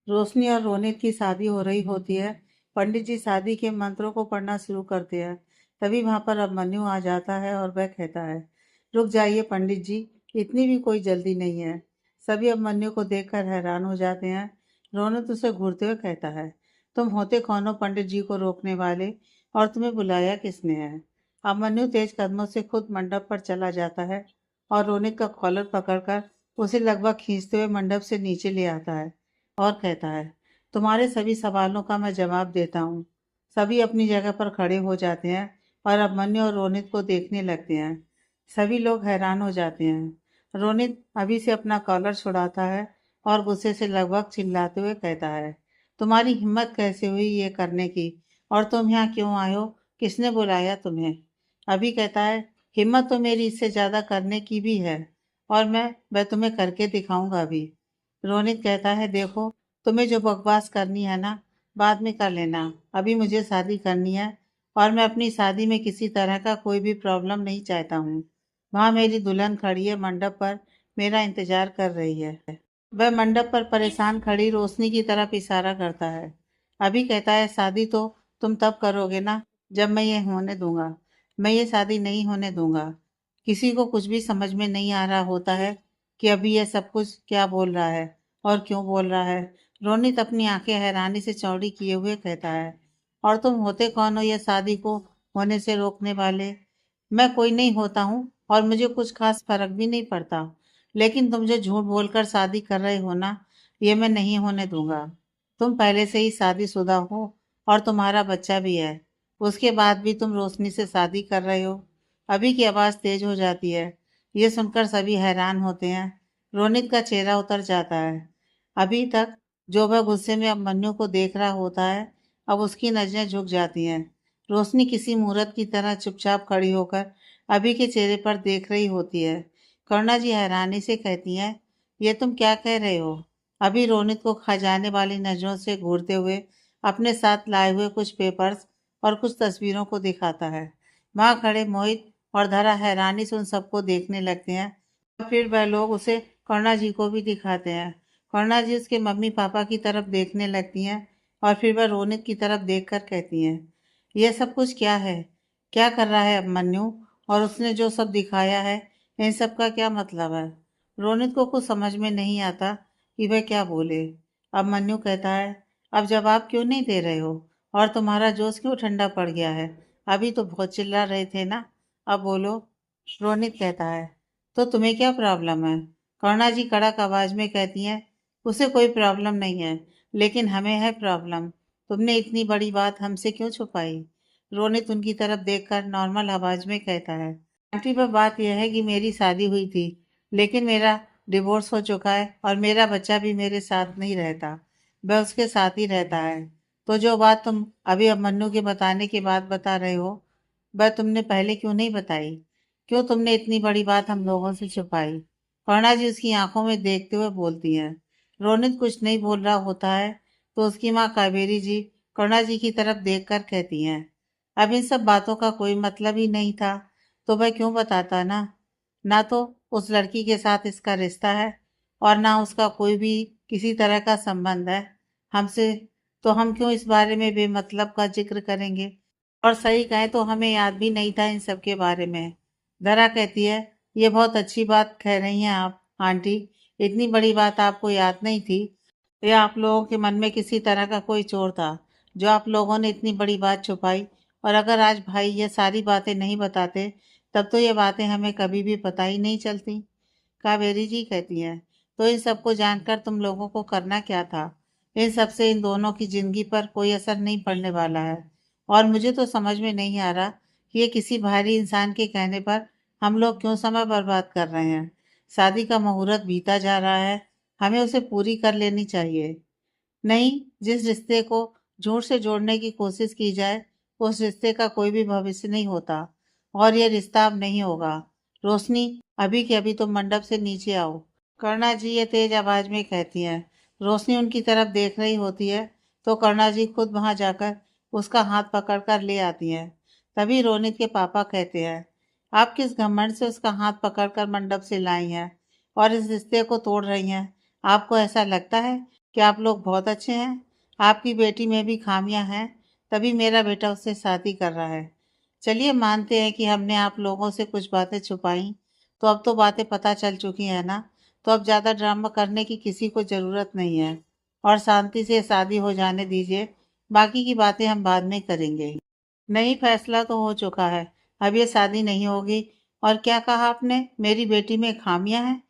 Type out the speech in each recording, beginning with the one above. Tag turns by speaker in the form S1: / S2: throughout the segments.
S1: रोशनी और रोनित की शादी हो रही होती है। पंडित जी शादी के मंत्रों को पढ़ना शुरू करते हैं। तभी वहां पर अभिमन्यु आ जाता है और वह कहता है, रुक जाइए पंडित जी, इतनी भी कोई जल्दी नहीं है। सभी अभिमन्यु को देखकर हैरान हो जाते हैं। रोनित उसे घूरते हुए कहता है, तुम होते कौन हो पंडित जी को रोकने वाले, और तुम्हें बुलाया किसने है? अभिमन्यु तेज कदमों से खुद मंडप पर चला जाता है और रोनित का कॉलर पकड़कर उसे लगभग खींचते हुए मंडप से नीचे ले आता है और कहता है, तुम्हारे सभी सवालों का मैं जवाब देता हूँ। सभी अपनी जगह पर खड़े हो जाते हैं और अभिमन्यु और रोनित को देखने लगते हैं। सभी लोग हैरान हो जाते हैं। रोनित अभी से अपना कॉलर छुड़ाता है और गुस्से से लगभग चिल्लाते हुए कहता है, तुम्हारी हिम्मत कैसे हुई ये करने की, और तुम यहाँ क्यों आए हो, किसने बुलाया तुम्हें? अभी कहता है, हिम्मत तो मेरी इससे ज्यादा करने की भी है, और मैं तुम्हें करके दिखाऊंगा अभी। रोनित कहता है, देखो, तुम्हें जो बकवास करनी है ना, बाद में कर लेना। अभी मुझे शादी करनी है और मैं अपनी शादी में किसी तरह का कोई भी प्रॉब्लम नहीं चाहता हूँ। वहाँ मेरी दुल्हन खड़ी है, मंडप पर मेरा इंतजार कर रही है। वह मंडप पर परेशान खड़ी रोशनी की तरफ इशारा करता है। अभी कहता है, शादी तो तुम तब करोगे ना जब मैं ये होने दूंगा। मैं ये शादी नहीं होने दूंगा। किसी को कुछ भी समझ में नहीं आ रहा होता है कि अभी यह सब कुछ क्या बोल रहा है और क्यों बोल रहा है। रोनित अपनी आंखें हैरानी से चौड़ी किए हुए कहता है, और तुम होते कौन हो यह शादी को होने से रोकने वाले? मैं कोई नहीं होता हूँ और मुझे कुछ खास फर्क भी नहीं पड़ता, लेकिन तुम जो झूठ बोलकर शादी कर रहे हो ना, ये मैं नहीं होने दूंगा। तुम पहले से ही शादीशुदा हो और तुम्हारा बच्चा भी है, उसके बाद भी तुम रोशनी से शादी कर रहे हो। अभी की आवाज तेज हो जाती है। ये सुनकर सभी हैरान होते हैं। रोनित का चेहरा उतर जाता है। अभी तक जो वह गुस्से में अभिमन्यु को देख रहा होता है, अब उसकी नजरें झुक जाती हैं। रोशनी किसी मूर्त की तरह चुपचाप खड़ी होकर अभी के चेहरे पर देख रही होती है। करुणा जी हैरानी से कहती हैं, ये तुम क्या कह रहे हो? अभी रोनित को खा जाने वाली नजरों से घूरते हुए अपने साथ लाए हुए कुछ पेपर्स और कुछ तस्वीरों को दिखाता है। वहां खड़े मोहित और धरा हैरानी से उन सबको देखने लगते हैं और फिर वह लोग उसे करुणा जी को भी दिखाते हैं। करुणा जी उसके मम्मी पापा की तरफ देखने लगती हैं और फिर वह रोनित की तरफ देखकर कहती हैं, यह सब कुछ क्या है? क्या कर रहा है अभिमन्यु? और उसने जो सब दिखाया है, इन सब का क्या मतलब है? रोनित को कुछ समझ में नहीं आता कि वह क्या बोले। अभिमन्यु कहता है, अब जवाब क्यों नहीं दे रहे हो, और तुम्हारा जोश क्यों ठंडा पड़ गया है? अभी तो बहुत चिल्ला रहे थे ना, अब बोलो। रोनित कहता है, तो तुम्हें क्या प्रॉब्लम है? करुणा जी कड़क आवाज में कहती हैं, उसे कोई प्रॉब्लम नहीं है, लेकिन हमें है प्रॉब्लम। तुमने इतनी बड़ी बात हमसे क्यों छुपाई? रोनित उनकी तरफ देखकर नॉर्मल आवाज में कहता है, आंटी पर बात यह है कि मेरी शादी हुई थी, लेकिन मेरा डिवोर्स हो चुका है और मेरा बच्चा भी मेरे साथ नहीं रहता, वह उसके साथ ही रहता है। तो जो बात तुम अभी अभिमन्यु के बताने के बाद बता रहे हो, वह तुमने पहले क्यों नहीं बताई? क्यों तुमने इतनी बड़ी बात हम लोगों से छुपाई? करुणा जी उसकी आंखों में देखते हुए बोलती हैं। रोनित कुछ नहीं बोल रहा होता है तो उसकी माँ कावेरी जी करुणा जी की तरफ देखकर कहती हैं, अब इन सब बातों का कोई मतलब ही नहीं था तो वह क्यों बताता ना? ना तो उस लड़की के साथ इसका रिश्ता है और ना उसका कोई भी किसी तरह का संबंध है हमसे, तो हम क्यों इस बारे में बेमतलब का जिक्र करेंगे? और सही कहें तो हमें याद भी नहीं था इन सब के बारे में। धरा कहती है, ये बहुत अच्छी बात कह रही हैं आप आंटी। इतनी बड़ी बात आपको याद नहीं थी, या आप लोगों के मन में किसी तरह का कोई चोर था जो आप लोगों ने इतनी बड़ी बात छुपाई? और अगर आज भाई ये सारी बातें नहीं बताते, तब तो ये बातें हमें कभी भी पता ही नहीं चलती। कावेरी जी कहती हैं, तो इन सबको जानकर तुम लोगों को करना क्या था? इन सब से इन दोनों की जिंदगी पर कोई असर नहीं पड़ने वाला है, और मुझे तो समझ में नहीं आ रहा कि ये किसी बाहरी इंसान के कहने पर हम लोग क्यों समय बर्बाद कर रहे हैं। शादी का मुहूर्त बीता जा रहा है, हमें उसे पूरी कर लेनी चाहिए। नहीं, जिस रिश्ते को झूठ से जोड़ने की कोशिश की जाए, उस रिश्ते का कोई भी भविष्य नहीं होता, और यह रिश्ता अब नहीं होगा। रोशनी, अभी के अभी तुम मंडप से नीचे आओ। करुणा जी ये तेज आवाज में कहती हैं। रोशनी उनकी तरफ देख रही होती है तो करुणा जी खुद वहां जाकर उसका हाथ पकड़कर ले आती हैं। तभी रोनित के पापा कहते हैं, आप किस घमंड से उसका हाथ पकड़कर मंडप से लाई हैं और इस रिश्ते को तोड़ रही हैं? आपको ऐसा लगता है कि आप लोग बहुत अच्छे हैं, आपकी बेटी में भी खामियां हैं, तभी मेरा बेटा उससे शादी कर रहा है। चलिए मानते हैं कि हमने आप लोगों से कुछ बातें छुपाई, तो अब तो बातें पता चल चुकी हैं ना, तो अब ज़्यादा ड्रामा करने की किसी को ज़रूरत नहीं है और शांति से शादी हो जाने दीजिए। बाकी की बातें हम बाद में करेंगे। नहीं, फैसला तो हो चुका है। अब ये शादी नहीं होगी। और क्या कहा आपने? मेरी बेटी में खामियां हैं?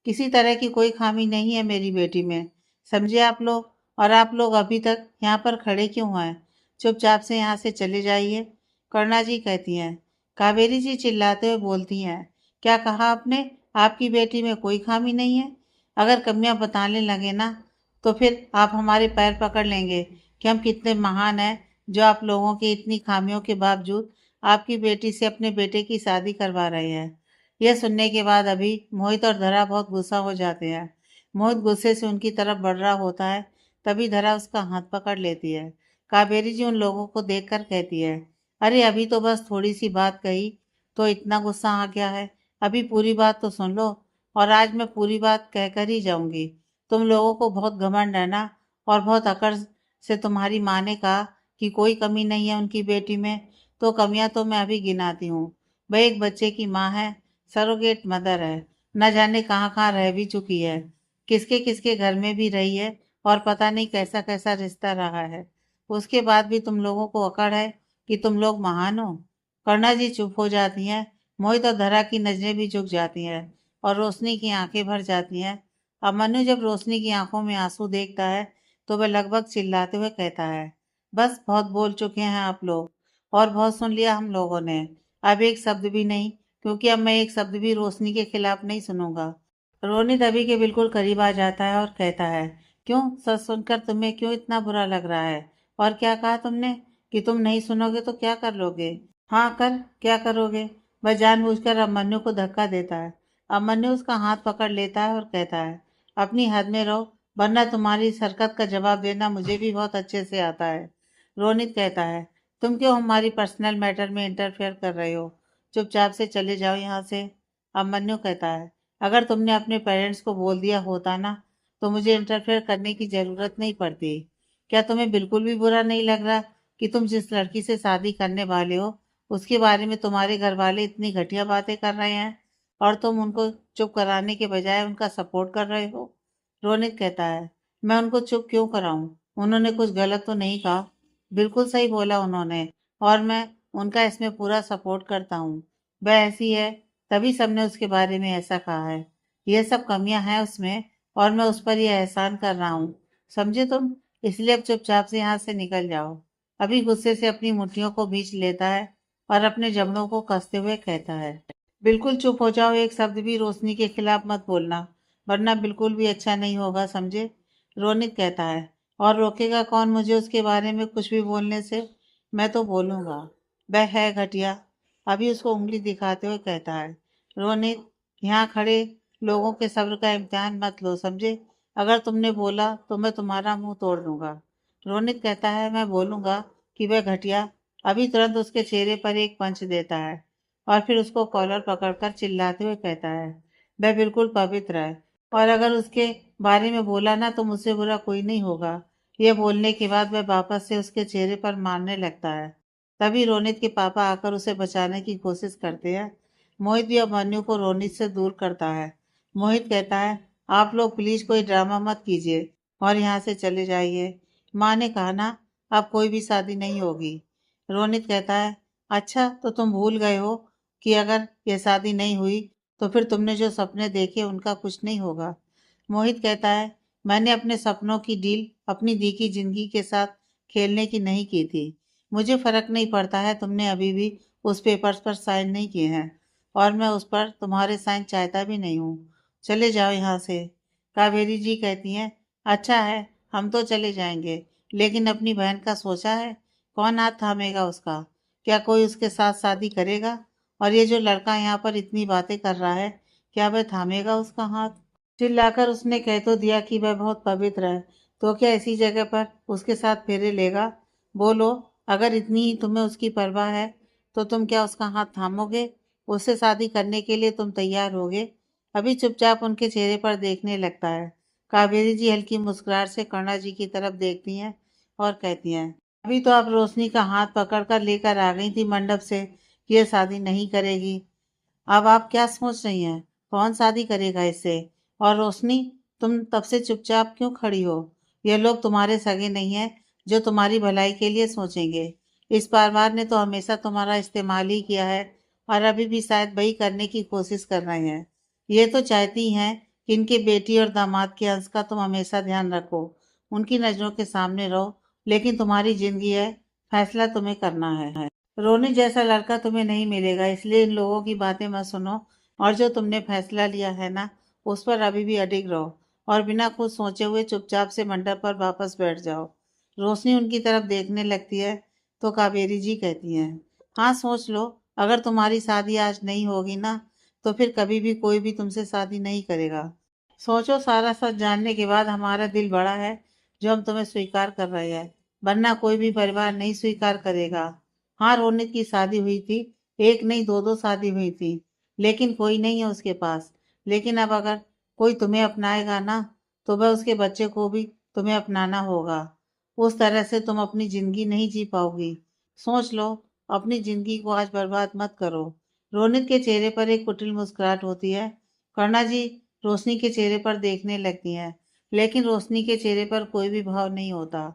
S1: किसी तरह की कोई खामी नहीं है मेरी बेटी में। समझे आप लोग? और आप लोग अभी तक यहाँ पर खड़े क्यों हैं? चुपचाप से यहाँ से चले जाइए। करुणा जी कहती हैं। कावेरी जी चिल्लाते हुए बोलती हैं, क्या कहा आपने? आपकी बेटी में कोई खामी नहीं है? अगर कमियां बताने लगे ना, तो फिर आप हमारे पैर पकड़ लेंगे कि हम कितने महान हैं, जो आप लोगों की इतनी खामियों के बावजूद आपकी बेटी से अपने बेटे की शादी करवा रहे हैं। यह सुनने के बाद अभी मोहित और धरा बहुत गुस्सा हो जाते हैं। मोहित गुस्से से उनकी तरफ बढ़ रहा होता है, तभी धरा उसका हाथ पकड़ लेती है। कावेरी जी उन लोगों को देखकर कहती है, अरे अभी तो बस थोड़ी सी बात कही तो इतना गुस्सा आ गया है। अभी पूरी बात तो सुन लो, और आज मैं पूरी बात कहकर ही जाऊंगी। तुम लोगों को बहुत घमंड है ना, और बहुत अकड़ से तुम्हारी माँ ने कहा कि कोई कमी नहीं है उनकी बेटी में, तो कमियां तो मैं अभी गिनाती हूँ। वह एक बच्चे की माँ है, सरोगेट मदर है, न जाने कहाँ कहाँ रह भी चुकी है, किसके किसके घर में भी रही है, और पता नहीं कैसा कैसा रिश्ता रहा है। उसके बाद भी तुम लोगों को अकड़ है कि तुम लोग महान हो। करुणा जी चुप हो जाती हैं। मोहित और धरा की नजरें भी झुक जाती हैं और रोशनी की आंखें भर जाती हैं। अब मनु जब रोशनी की आंखों में आंसू देखता है, तो वह लगभग चिल्लाते हुए कहता है, बस बहुत बोल चुके हैं आप लोग, और बहुत सुन लिया हम लोगों ने। अब एक शब्द भी नहीं, क्योंकि अब मैं एक शब्द भी रोशनी के खिलाफ नहीं सुनूंगा। रोनित अभी के बिल्कुल करीब आ जाता है और कहता है, क्यों, सच सुनकर तुम्हें क्यों इतना बुरा लग रहा है? और क्या कहा तुमने कि तुम नहीं सुनोगे तो क्या कर लोगे? हाँ, कर क्या करोगे? वह जानबूझकर अभिमन्यु को धक्का देता है। अभिमन्यु उसका हाथ पकड़ लेता है और कहता है, अपनी हद में रहो, वरना तुम्हारी इस हरकत का जवाब देना मुझे भी बहुत अच्छे से आता है। रोनित कहता है, तुम क्यों हमारी पर्सनल मैटर में इंटरफेयर कर रहे हो? चुपचाप से चले जाओ यहाँ से। अभिमन्यु कहता है, अगर तुमने अपने पेरेंट्स को बोल दिया होता ना, तो मुझे इंटरफेयर करने की जरूरत नहीं पड़ती। क्या तुम्हें बिल्कुल भी बुरा नहीं लग रहा कि तुम जिस लड़की से शादी करने वाले हो, उसके बारे में तुम्हारे घर वाले इतनी घटिया बातें कर रहे हैं, और तुम उनको चुप कराने के बजाय उनका सपोर्ट कर रहे हो? रोनित कहता है, मैं उनको चुप क्यों कराऊं? उन्होंने कुछ गलत तो नहीं कहा। बिल्कुल सही बोला उन्होंने, और मैं उनका इसमें पूरा सपोर्ट करता हूँ। वह ऐसी है, तभी सबने उसके बारे में ऐसा कहा है। ये सब कमियां हैं उसमें, और मैं उस पर यह एहसान कर रहा हूँ। समझे तुम? इसलिए अब चुपचाप से यहाँ से निकल जाओ। अभी गुस्से से अपनी मुट्ठियों को भींच लेता है और अपने जबड़ों को कसते हुए कहता है, बिल्कुल चुप हो जाओ, एक शब्द भी रोशनी के खिलाफ मत बोलना, वरना बिल्कुल भी अच्छा नहीं होगा, समझे? रोनित कहता है, और रोकेगा कौन मुझे उसके बारे में कुछ भी बोलने से? मैं तो बोलूंगा। वह है घटिया। अभी उसको उंगली दिखाते हुए कहता है, रोनित, यहाँ खड़े लोगों के सब्र का इम्तिहान मत लो, समझे? अगर तुमने बोला तो मैं तुम्हारा मुंह तोड़ दूंगा। रोनित कहता है, मैं बोलूंगा कि वह घटिया। अभी तुरंत उसके चेहरे पर एक पंच देता है और फिर उसको कॉलर पकड़कर चिल्लाते हुए कहता है, वह बिल्कुल पवित्र है, और अगर उसके बारे में बोला ना तो मुझसे बुरा कोई नहीं होगा। यह बोलने के बाद वह वापस से उसके चेहरे पर मारने लगता है। तभी रोनित के पापा आकर उसे बचाने की कोशिश करते हैं। मोहित भी अभिमन्यु को रोनित से दूर करता है। मोहित कहता है, आप लोग प्लीज कोई ड्रामा मत कीजिए और यहाँ से चले जाइए। माँ ने कहा ना, अब कोई भी शादी नहीं होगी। रोनित कहता है, अच्छा तो तुम भूल गए हो कि अगर ये शादी नहीं हुई तो फिर तुमने जो सपने देखे उनका कुछ नहीं होगा। मोहित कहता है, मैंने अपने सपनों की डील अपनी दी की जिंदगी के साथ खेलने की नहीं की थी। मुझे फर्क नहीं पड़ता है, तुमने अभी भी उस पेपर्स पर साइन नहीं किए हैं, और मैं उस पर तुम्हारे साइन चाहता भी नहीं हूँ। चले जाओ यहाँ से। कावेरी जी कहती हैं, अच्छा है, हम तो चले जाएंगे, लेकिन अपनी बहन का सोचा है? कौन हाथ थामेगा उसका? क्या कोई उसके साथ शादी करेगा? और ये जो लड़का यहाँ पर इतनी बातें कर रहा है, क्या वह थामेगा उसका हाथ? चिल्लाकर उसने कह तो दिया कि वह बहुत पवित्र है, तो क्या ऐसी जगह पर उसके साथ फेरे लेगा? बोलो, अगर इतनी ही तुम्हें उसकी परवाह है, तो तुम क्या उसका हाथ थामोगे? उससे शादी करने के लिए तुम तैयार होगे? अभी चुपचाप उनके चेहरे पर देखने लगता है। कावेरी जी हल्की मुस्कुराहट से करुणा जी की तरफ देखती हैं और कहती हैं, अभी तो आप रोशनी का हाथ पकड़कर लेकर आ गई थी मंडप से कि ये शादी नहीं करेगी। अब आप क्या सोच रही हैं? कौन शादी करेगा इससे? और रोशनी, तुम तब से चुपचाप क्यों खड़ी हो? ये लोग तुम्हारे सगे नहीं हैं जो तुम्हारी भलाई के लिए सोचेंगे। इस परिवार ने तो हमेशा तुम्हारा इस्तेमाल ही किया है और अभी भी शायद वही करने की कोशिश कर रहे हैं। ये तो चाहती हैं कि इनके बेटी और दामाद के अंश का तुम हमेशा ध्यान रखो, उनकी नज़रों के सामने रहो, लेकिन तुम्हारी जिंदगी है, फैसला तुम्हें करना है। रोनी जैसा लड़का तुम्हें नहीं मिलेगा, इसलिए इन लोगों की बातें मत सुनो और जो तुमने फैसला लिया है ना, उस पर अभी भी अडिग रहो और बिना कुछ सोचे हुए चुपचाप से मंडप पर वापस बैठ जाओ। रोशनी उनकी तरफ देखने लगती है तो कावेरी जी कहती हैं, हाँ सोच लो, अगर तुम्हारी शादी आज नहीं होगी ना, तो फिर कभी भी कोई भी तुमसे शादी नहीं करेगा। सोचो, सारा सच जानने के बाद हमारा दिल बड़ा है जो हम तुम्हें स्वीकार कर रहे हैं, वरना कोई भी परिवार नहीं स्वीकार करेगा। हाँ, रोनित की शादी हुई थी, एक नहीं दो दो शादी हुई थी, लेकिन कोई नहीं है उसके पास। लेकिन अब अगर कोई तुम्हें अपनाएगा ना, तो वह उसके बच्चे को भी तुम्हें अपनाना होगा। उस तरह से तुम अपनी जिंदगी नहीं जी पाओगी। सोच लो, अपनी जिंदगी को आज बर्बाद मत करो। रोनित के चेहरे पर एक कुटिल मुस्कुराहट होती है। करुणा जी रोशनी के चेहरे पर देखने लगती हैं, लेकिन रोशनी के चेहरे पर कोई भी भाव नहीं होता।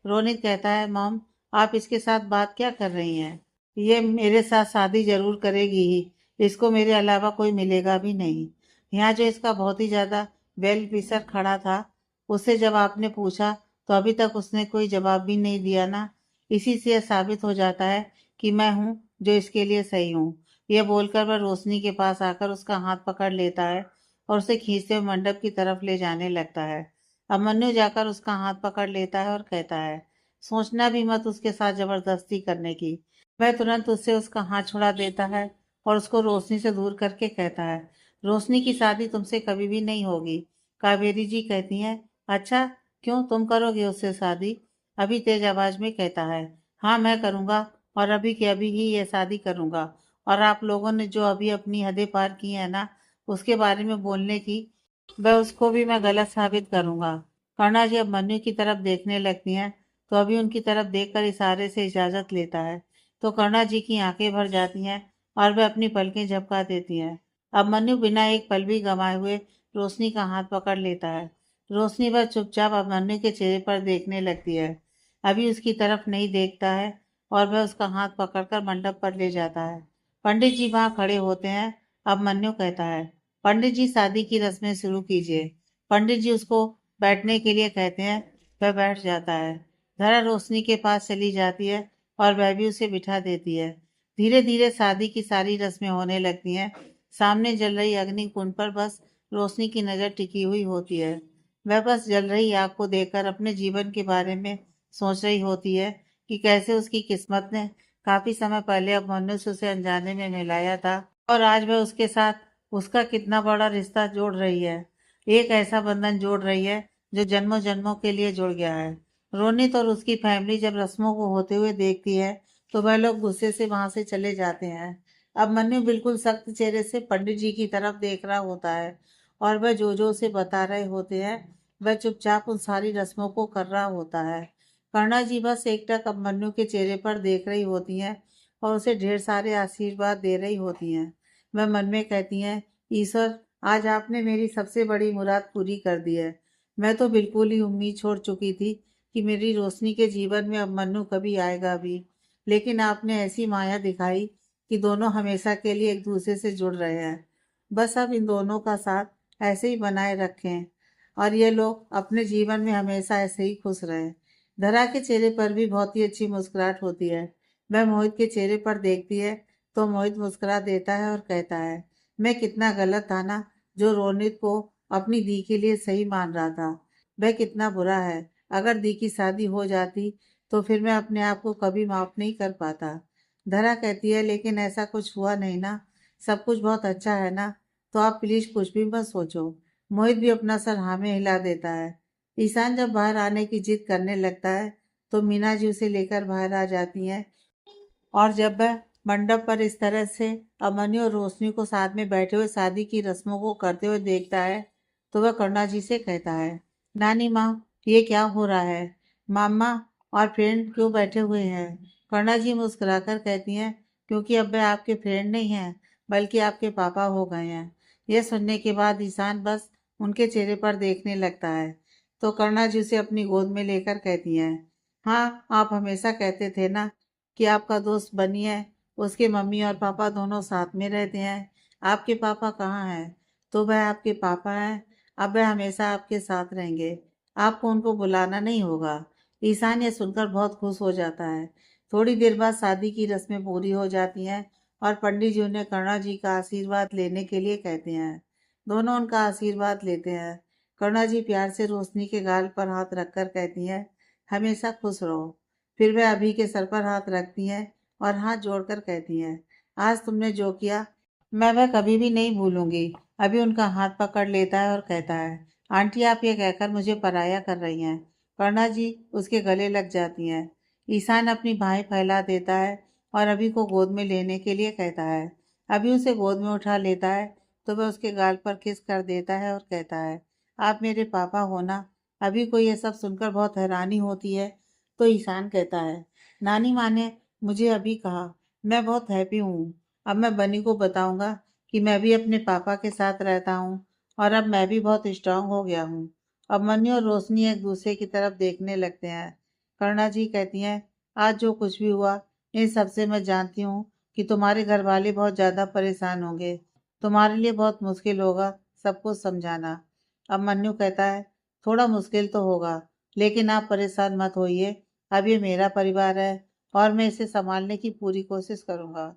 S1: रोनित कहता है, मॉम, आप इसके साथ बात क्या कर रही हैं? ये मेरे साथ शादी जरूर करेगी ही, इसको मेरे अलावा कोई मिलेगा भी नहीं। यहाँ जो इसका बहुत ही ज्यादा वेल विशर खड़ा था, उससे जब आपने पूछा तो अभी तक उसने कोई जवाब भी नहीं दिया ना। इसी से यह साबित हो जाता है कि मैं हूँ जो इसके लिए सही हूँ। यह बोलकर वह रोशनी के पास आकर उसका हाथ पकड़ लेता है और उसे खींचते हुए मंडप की तरफ ले जाने लगता है। अभिमन्यु जाकर उसका हाथ पकड़ लेता है और कहता है, सोचना भी मत उसके साथ जबरदस्ती करने की। वह तुरंत उससे उसका हाथ छुड़ा देता है और उसको रोशनी से दूर करके कहता है, रोशनी की शादी तुमसे कभी भी नहीं होगी। कावेरी जी कहती हैं, अच्छा, क्यों, तुम करोगे उससे शादी? अभी तेज आवाज में कहता है, हाँ मैं करूँगा और अभी के अभी ही ये शादी करूँगा। और आप लोगों ने जो अभी अपनी हदें पार की है ना, उसके बारे में बोलने की, वह उसको भी मैं गलत साबित करूँगा। करुणा जी अब मन्नू की तरफ देखने लगती हैं तो अभी उनकी तरफ देखकर इशारे से इजाजत लेता है तो करुणा जी की आंखें भर जाती हैं और वह अपनी पलकें झपका देती हैं। अब मन्नू बिना एक पल भी गंवाए हुए रोशनी का हाथ पकड़ लेता है। रोशनी वह चुपचाप अब मन्नू के चेहरे पर देखने लगती है, अभी उसकी तरफ नहीं देखता है और वह उसका हाथ पकड़कर मंडप पर ले जाता है। पंडित जी वहां खड़े होते हैं। अब मन्नू कहता है, पंडित जी शादी की रस्में शुरू कीजिए। पंडित जी उसको बैठने के लिए कहते हैं। वह बैठ जाता है। धरा रोशनी के पास चली जाती है और वह भी उसे बिठा देती है। धीरे धीरे शादी की सारी रस्में होने लगती हैं। सामने जल रही अग्नि कुंड पर बस रोशनी की नजर टिकी हुई होती है। वह बस जल रही आग को देखकर अपने जीवन के बारे में सोच रही होती है कि कैसे उसकी किस्मत ने काफी समय पहले अब मनुष्य उसे अनजाने में मिलाया था और आज वह उसके साथ उसका कितना बड़ा रिश्ता जोड़ रही है। एक ऐसा बंधन जोड़ रही है जो जन्मों जन्मों के लिए जुड़ गया है। रोनित और उसकी फैमिली जब रस्मों को होते हुए देखती है तो वह लोग गुस्से से वहां से चले जाते हैं। अब मन्नू बिल्कुल सख्त चेहरे से पंडित जी की तरफ देख रहा होता है और वह जो उसे बता रहे होते हैं वह चुपचाप उन सारी रस्मों को कर रहा होता है। करुणा जी बस एकटक अब मन्नू के चेहरे पर देख रही होती हैं और उसे ढेर सारे आशीर्वाद दे रही होती हैं। वह मन में कहती हैं, ईश्वर, आज आपने मेरी सबसे बड़ी मुराद पूरी कर दी है। मैं तो बिल्कुल ही उम्मीद छोड़ चुकी थी कि मेरी रोशनी के जीवन में अब मन्नू कभी आएगा भी, लेकिन आपने ऐसी माया दिखाई कि दोनों हमेशा के लिए एक दूसरे से जुड़ रहे हैं। बस अब इन दोनों का साथ ऐसे ही बनाए रखें और ये लोग अपने जीवन में हमेशा ऐसे ही खुश रहें। धरा के चेहरे पर भी बहुत ही अच्छी मुस्कुराहट होती है। वह मोहित के चेहरे पर देखती है तो मोहित मुस्कुरा देता है और कहता है, मैं कितना गलत था ना, जो रोनित को अपनी दी के लिए सही मान रहा था। वह कितना बुरा है। अगर दी की शादी हो जाती तो फिर मैं अपने आप को कभी माफ नहीं कर पाता। धरा कहती है, लेकिन ऐसा कुछ हुआ नहीं ना, सब कुछ बहुत अच्छा है ना, तो आप प्लीज कुछ भी मत सोचो। मोहित भी अपना सर हाँ में हिला देता है। ईशान जब बाहर आने की जिद करने लगता है तो मीना जी उसे लेकर बाहर आ जाती हैं और जब वह मंडप पर इस तरह से अमनी और रोशनी को साथ में बैठे हुए शादी की रस्मों को करते हुए देखता है तो वह करुणा जी से कहता है, नानी माँ, ये क्या हो रहा है? मामा और फ्रेंड क्यों बैठे हुए हैं? करुणा जी मुस्कुराकर कहती हैं, क्योंकि अब वे आपके फ्रेंड नहीं हैं, बल्कि आपके पापा हो गए हैं। यह सुनने के बाद ईशान बस उनके चेहरे पर देखने लगता है। तो करुणा जी उसे अपनी गोद में लेकर कहती हैं, हाँ, आप हमेशा कहते थे ना कि आपका दोस्त बनी है। उसके मम्मी और पापा दोनों साथ में रहते हैं। आपके पापा कहाँ हैं? तो वह आपके पापा हैं। अब वह हमेशा आपके साथ रहेंगे। आपको उनको बुलाना नहीं होगा। ईशान ये सुनकर बहुत खुश हो जाता है। थोड़ी देर बाद शादी की रस्में पूरी हो जाती हैं और पंडित जी उन्हें करुणा जी का आशीर्वाद लेने के लिए कहते हैं। दोनों उनका आशीर्वाद लेते हैं। करुणा जी प्यार से रोशनी के गाल पर हाथ रखकर कहती हैं, हमेशा खुश रहो। फिर वह अभी के सर पर हाथ रखती हैं और हाथ जोड़कर कहती हैं, आज तुमने जो किया मैं वह कभी भी नहीं भूलूंगी। अभी उनका हाथ पकड़ लेता है और कहता है, आंटी आप ये कहकर मुझे पराया कर रही हैं। करुणा जी उसके गले लग जाती हैं। ईशान अपनी बाहें फैला देता है और अभी को गोद में लेने के लिए कहता है। अभी उसे गोद में उठा लेता है तो वह उसके गाल पर किस कर देता है और कहता है, आप मेरे पापा हो ना? अभी को यह सब सुनकर बहुत हैरानी होती है। तो ईशान कहता है, नानी माँ ने मुझे अभी कहा, मैं बहुत हैप्पी हूँ। अब मैं बनी को बताऊंगा कि मैं भी अपने पापा के साथ रहता हूँ और अब मैं भी बहुत स्ट्रांग हो गया हूँ। अब मन्नी और रोशनी एक दूसरे की तरफ देखने लगते हैं। करुणा जी कहती हैं, आज जो कुछ भी हुआ इन सबसे मैं जानती हूँ कि तुम्हारे घर वाले बहुत ज़्यादा परेशान होंगे। तुम्हारे लिए बहुत मुश्किल होगा सब कुछ समझाना। अब मन्नू कहता है, थोड़ा मुश्किल तो होगा, लेकिन आप परेशान मत होइए। अब ये मेरा परिवार है और मैं इसे संभालने की पूरी कोशिश करूँगा।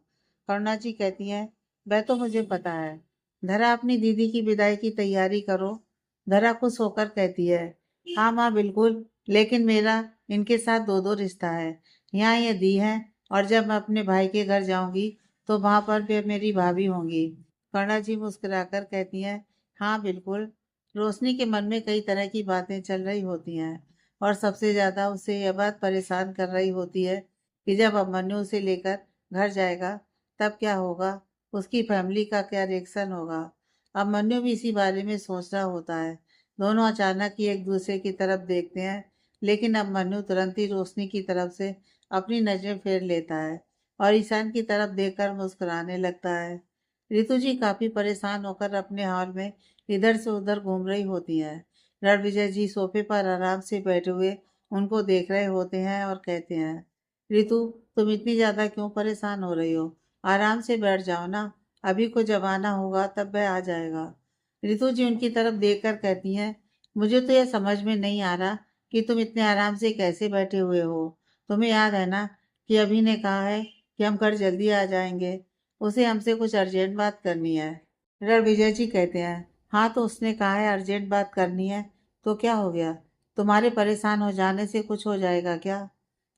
S1: करुणा जी कहती हैं, वह तो मुझे पता है। धरा अपनी दीदी की विदाई की तैयारी करो। धरा खुश होकर कहती है, हाँ माँ बिल्कुल, लेकिन मेरा इनके साथ दो दो रिश्ता है। यहाँ ये दी है और जब मैं अपने भाई के घर जाऊंगी तो वहां पर भी मेरी भाभी होंगी। करुणा जी मुस्कुराकर कहती हैं, हाँ बिल्कुल। रोशनी के मन में कई तरह की बातें चल रही होती हैं और सबसे ज्यादा उसे यह बात परेशान कर रही होती है कि जब अभिमन्यु उसे लेकर घर जाएगा तब क्या होगा, उसकी फैमिली का क्या रिएक्शन होगा। अब मन्नू भी इसी बारे में सोच रहा होता है। दोनों अचानक ही एक दूसरे की तरफ देखते हैं, लेकिन अब मन्नू तुरंत ही रोशनी की तरफ से अपनी नजरें फेर लेता है और ईशान की तरफ देखकर मुस्कुराने लगता है। रितु जी काफी परेशान होकर अपने हॉल में इधर से उधर घूम रही होती हैं। रणविजय जी सोफे पर आराम से बैठे हुए उनको देख रहे होते हैं और कहते हैं, रितु, तुम इतनी ज्यादा क्यों परेशान हो रही हो? आराम से बैठ जाओ ना। अभी को जब आना होगा तब वह आ जाएगा। रितु जी उनकी तरफ देखकर कहती हैं, मुझे तो यह समझ में नहीं आ रहा कि तुम इतने आराम से कैसे बैठे हुए हो। तुम्हें याद है ना कि अभी ने कहा है कि हम घर जल्दी आ जाएंगे। उसे हमसे कुछ अर्जेंट बात करनी है। रणविजय जी कहते हैं, हाँ तो उसने कहा है अर्जेंट बात करनी है, तो क्या हो गया? तुम्हारे परेशान हो जाने से कुछ हो जाएगा क्या?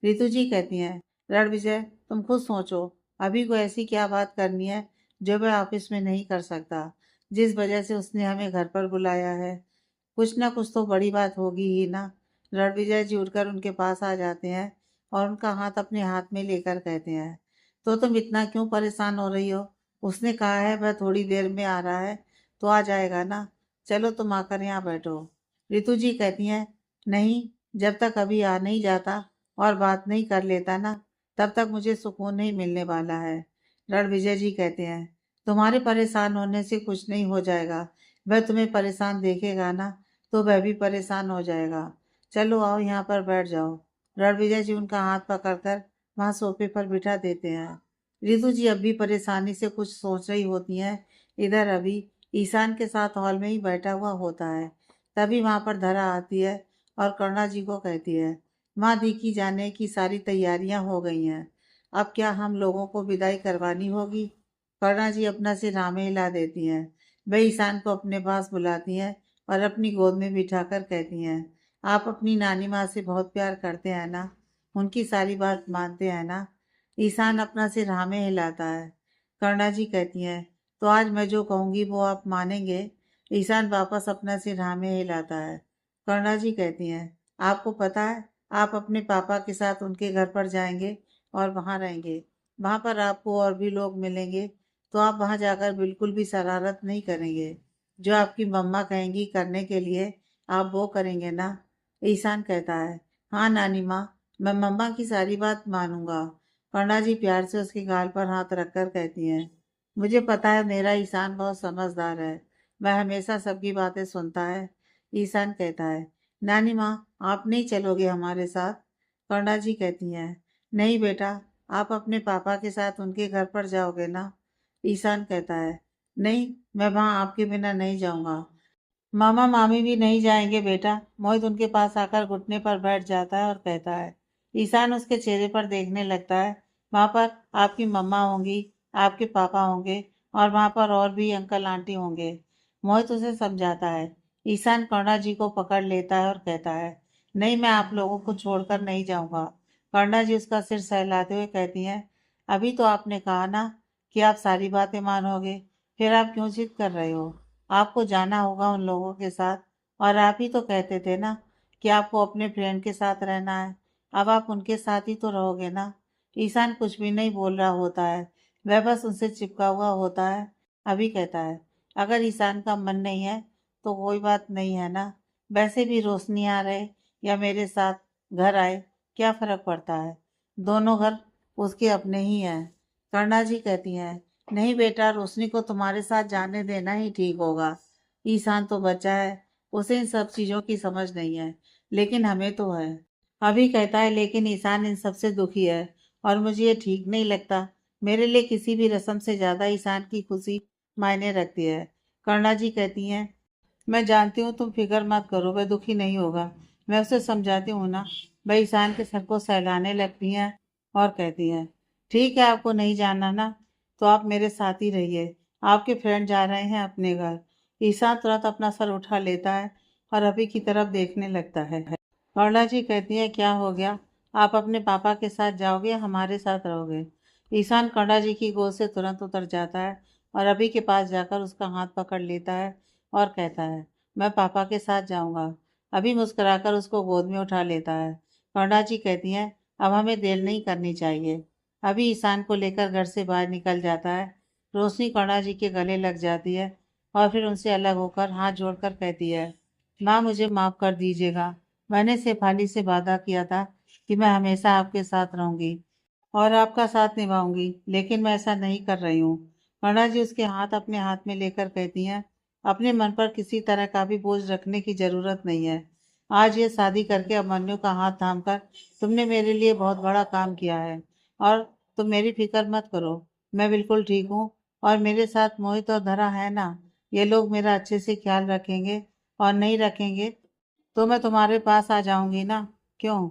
S1: रितु जी कहती हैं, रणविजय तुम खुद सोचो, अभी को ऐसी क्या बात करनी है जो वह ऑफिस में नहीं कर सकता, जिस वजह से उसने हमें घर पर बुलाया है। कुछ ना कुछ तो बड़ी बात होगी ही ना। रणविजय जी उठकर उनके पास आ जाते हैं और उनका हाथ अपने हाथ में लेकर कहते हैं, तो तुम इतना क्यों परेशान हो रही हो? उसने कहा है वह थोड़ी देर में आ रहा है, तो आ जाएगा ना। चलो तुम आकर यहाँ बैठो। रितु जी कहती हैं, नहीं, जब तक अभी आ नहीं जाता और बात नहीं कर लेता ना, तब तक मुझे सुकून नहीं मिलने वाला है। रणविजय जी कहते हैं, तुम्हारे परेशान होने से कुछ नहीं हो जाएगा। वह तुम्हें परेशान देखेगा ना तो वह भी परेशान हो जाएगा। चलो आओ यहाँ पर बैठ जाओ। रणविजय जी उनका हाथ पकड़कर वहां सोफे पर बिठा देते हैं। रितु जी अब भी परेशानी से कुछ सोच रही होती हैं। इधर अभी ईशान के साथ हॉल में ही बैठा हुआ होता है। तभी वहां पर धरा आती है और करुणा जी को कहती है, माँ दीदी जाने की सारी तैयारियां हो गई हैं। अब क्या हम लोगों को विदाई करवानी होगी? करुणा जी अपना सिर हाँ में हिला देती हैं। वे ईशान को अपने पास बुलाती हैं और अपनी गोद में बिठाकर कहती हैं, आप अपनी नानी माँ से बहुत प्यार करते हैं ना? उनकी सारी बात मानते हैं ना? ईशान अपना सिर हाँ में हिलाता है। करुणा जी कहती हैं, तो आज मैं जो कहूँगी वो आप मानेंगे? ईशान वापस अपना सिर हाँ में हिलाता है। करुणा जी कहती हैं, आपको पता है आप अपने पापा के साथ उनके घर पर जाएंगे और वहाँ रहेंगे। वहाँ पर आपको और भी लोग मिलेंगे, तो आप वहाँ जाकर बिल्कुल भी शरारत नहीं करेंगे। जो आपकी मम्मा कहेंगी करने के लिए आप वो करेंगे ना? ईशान कहता है, हाँ नानी माँ, मैं मम्मा की सारी बात मानूंगा। कर्णा जी प्यार से उसके गाल पर हाथ रखकर कहती हैं, मुझे पता है मेरा ईशान बहुत समझदार है। वह हमेशा सबकी बातें सुनता है। ईशान कहता है, नानी माँ, आप नहीं चलोगे हमारे साथ? कर्णा जी कहती हैं, नहीं बेटा, आप अपने पापा के साथ उनके घर पर जाओगे ना? ईशान कहता है, नहीं, मैं वहाँ आपके बिना नहीं जाऊंगा। मामा मामी भी नहीं जाएंगे बेटा। मोहित उनके पास आकर घुटने पर बैठ जाता है और कहता है। ईशान उसके चेहरे पर देखने लगता है। वहां पर आपकी मम्मा होंगी, आपके पापा होंगे और वहां पर और भी अंकल आंटी होंगे। मोहित उसे समझाता है। ईशान करुणा जी को पकड़ लेता है और कहता है, नहीं, मैं आप लोगों को छोड़कर नहीं जाऊंगा। करुणा जी उसका सिर सहलाते हुए कहती हैं, अभी तो आपने कहा ना कि आप सारी बातें मानोगे, फिर आप क्यों जिद कर रहे हो? आपको जाना होगा उन लोगों के साथ। और आप ही तो कहते थे ना कि आपको अपने फ्रेंड के साथ रहना है। अब आप उनके साथ ही तो रहोगे ना? ईशान कुछ भी नहीं बोल रहा होता है। वह बस उनसे चिपका हुआ होता है। अभी कहता है, अगर ईशान का मन नहीं है तो कोई बात नहीं है ना। वैसे भी रोशनी आ रहे या मेरे साथ घर आए, क्या फर्क पड़ता है? दोनों घर उसके अपने ही हैं। कर्णा जी कहती हैं, नहीं बेटा, रोशनी को तुम्हारे साथ जाने देना ही ठीक होगा। ईशान तो बच्चा है, उसे इन सब चीजों की समझ नहीं है, लेकिन हमें तो है। अभी कहता है, लेकिन ईशान इन सबसे दुखी है और मुझे ये ठीक नहीं लगता। मेरे लिए किसी भी रस्म से ज्यादा ईशान की खुशी मायने रखती है। कर्णा जी कहती हैं, मैं जानती हूँ, तुम फिक्र मत करो, वह दुखी नहीं होगा। मैं उसे समझाती हूँ ना। वह ईशान के सर को सहलाने लगती हैं और कहती हैं, ठीक है, आपको नहीं जाना ना, तो आप मेरे साथ ही रहिए। आपके फ्रेंड जा रहे हैं अपने घर। ईशान तुरंत अपना सर उठा लेता है और अभी की तरफ देखने लगता है। करुणा जी कहती है, क्या हो गया? आप अपने पापा के साथ जाओगे या हमारे साथ रहोगे? ईशान करुणा जी की गोद से तुरंत उतर जाता है और अभी के पास जाकर उसका हाथ पकड़ लेता है और कहता है, मैं पापा के साथ जाऊंगा। अभी मुस्कुराकर उसको गोद में उठा लेता है। करुणा जी कहती हैं, अब हमें देर नहीं करनी चाहिए। अभी ईशान को लेकर घर से बाहर निकल जाता है। रोशनी करुणा जी के गले लग जाती है और फिर उनसे अलग होकर हाथ जोड़कर कहती है, माँ, मुझे माफ कर दीजिएगा। मैंने शेफाली से वादा किया था कि मैं हमेशा आपके साथ रहूंगी और आपका साथ निभाऊंगी, लेकिन मैं ऐसा नहीं कर रही हूँ। करुणा जी उसके हाथ अपने हाथ में लेकर कहती हैं, अपने मन पर किसी तरह का भी बोझ रखने की जरूरत नहीं है। आज ये शादी करके अभिमन्यु का हाथ थामकर तुमने मेरे लिए बहुत बड़ा काम किया है और तुम मेरी फिक्र मत करो। मैं बिल्कुल ठीक हूँ और मेरे साथ मोहित और धरा है ना। ये लोग मेरा अच्छे से ख्याल रखेंगे और नहीं रखेंगे तो मैं तुम्हारे पास आ जाऊंगी ना। क्यों?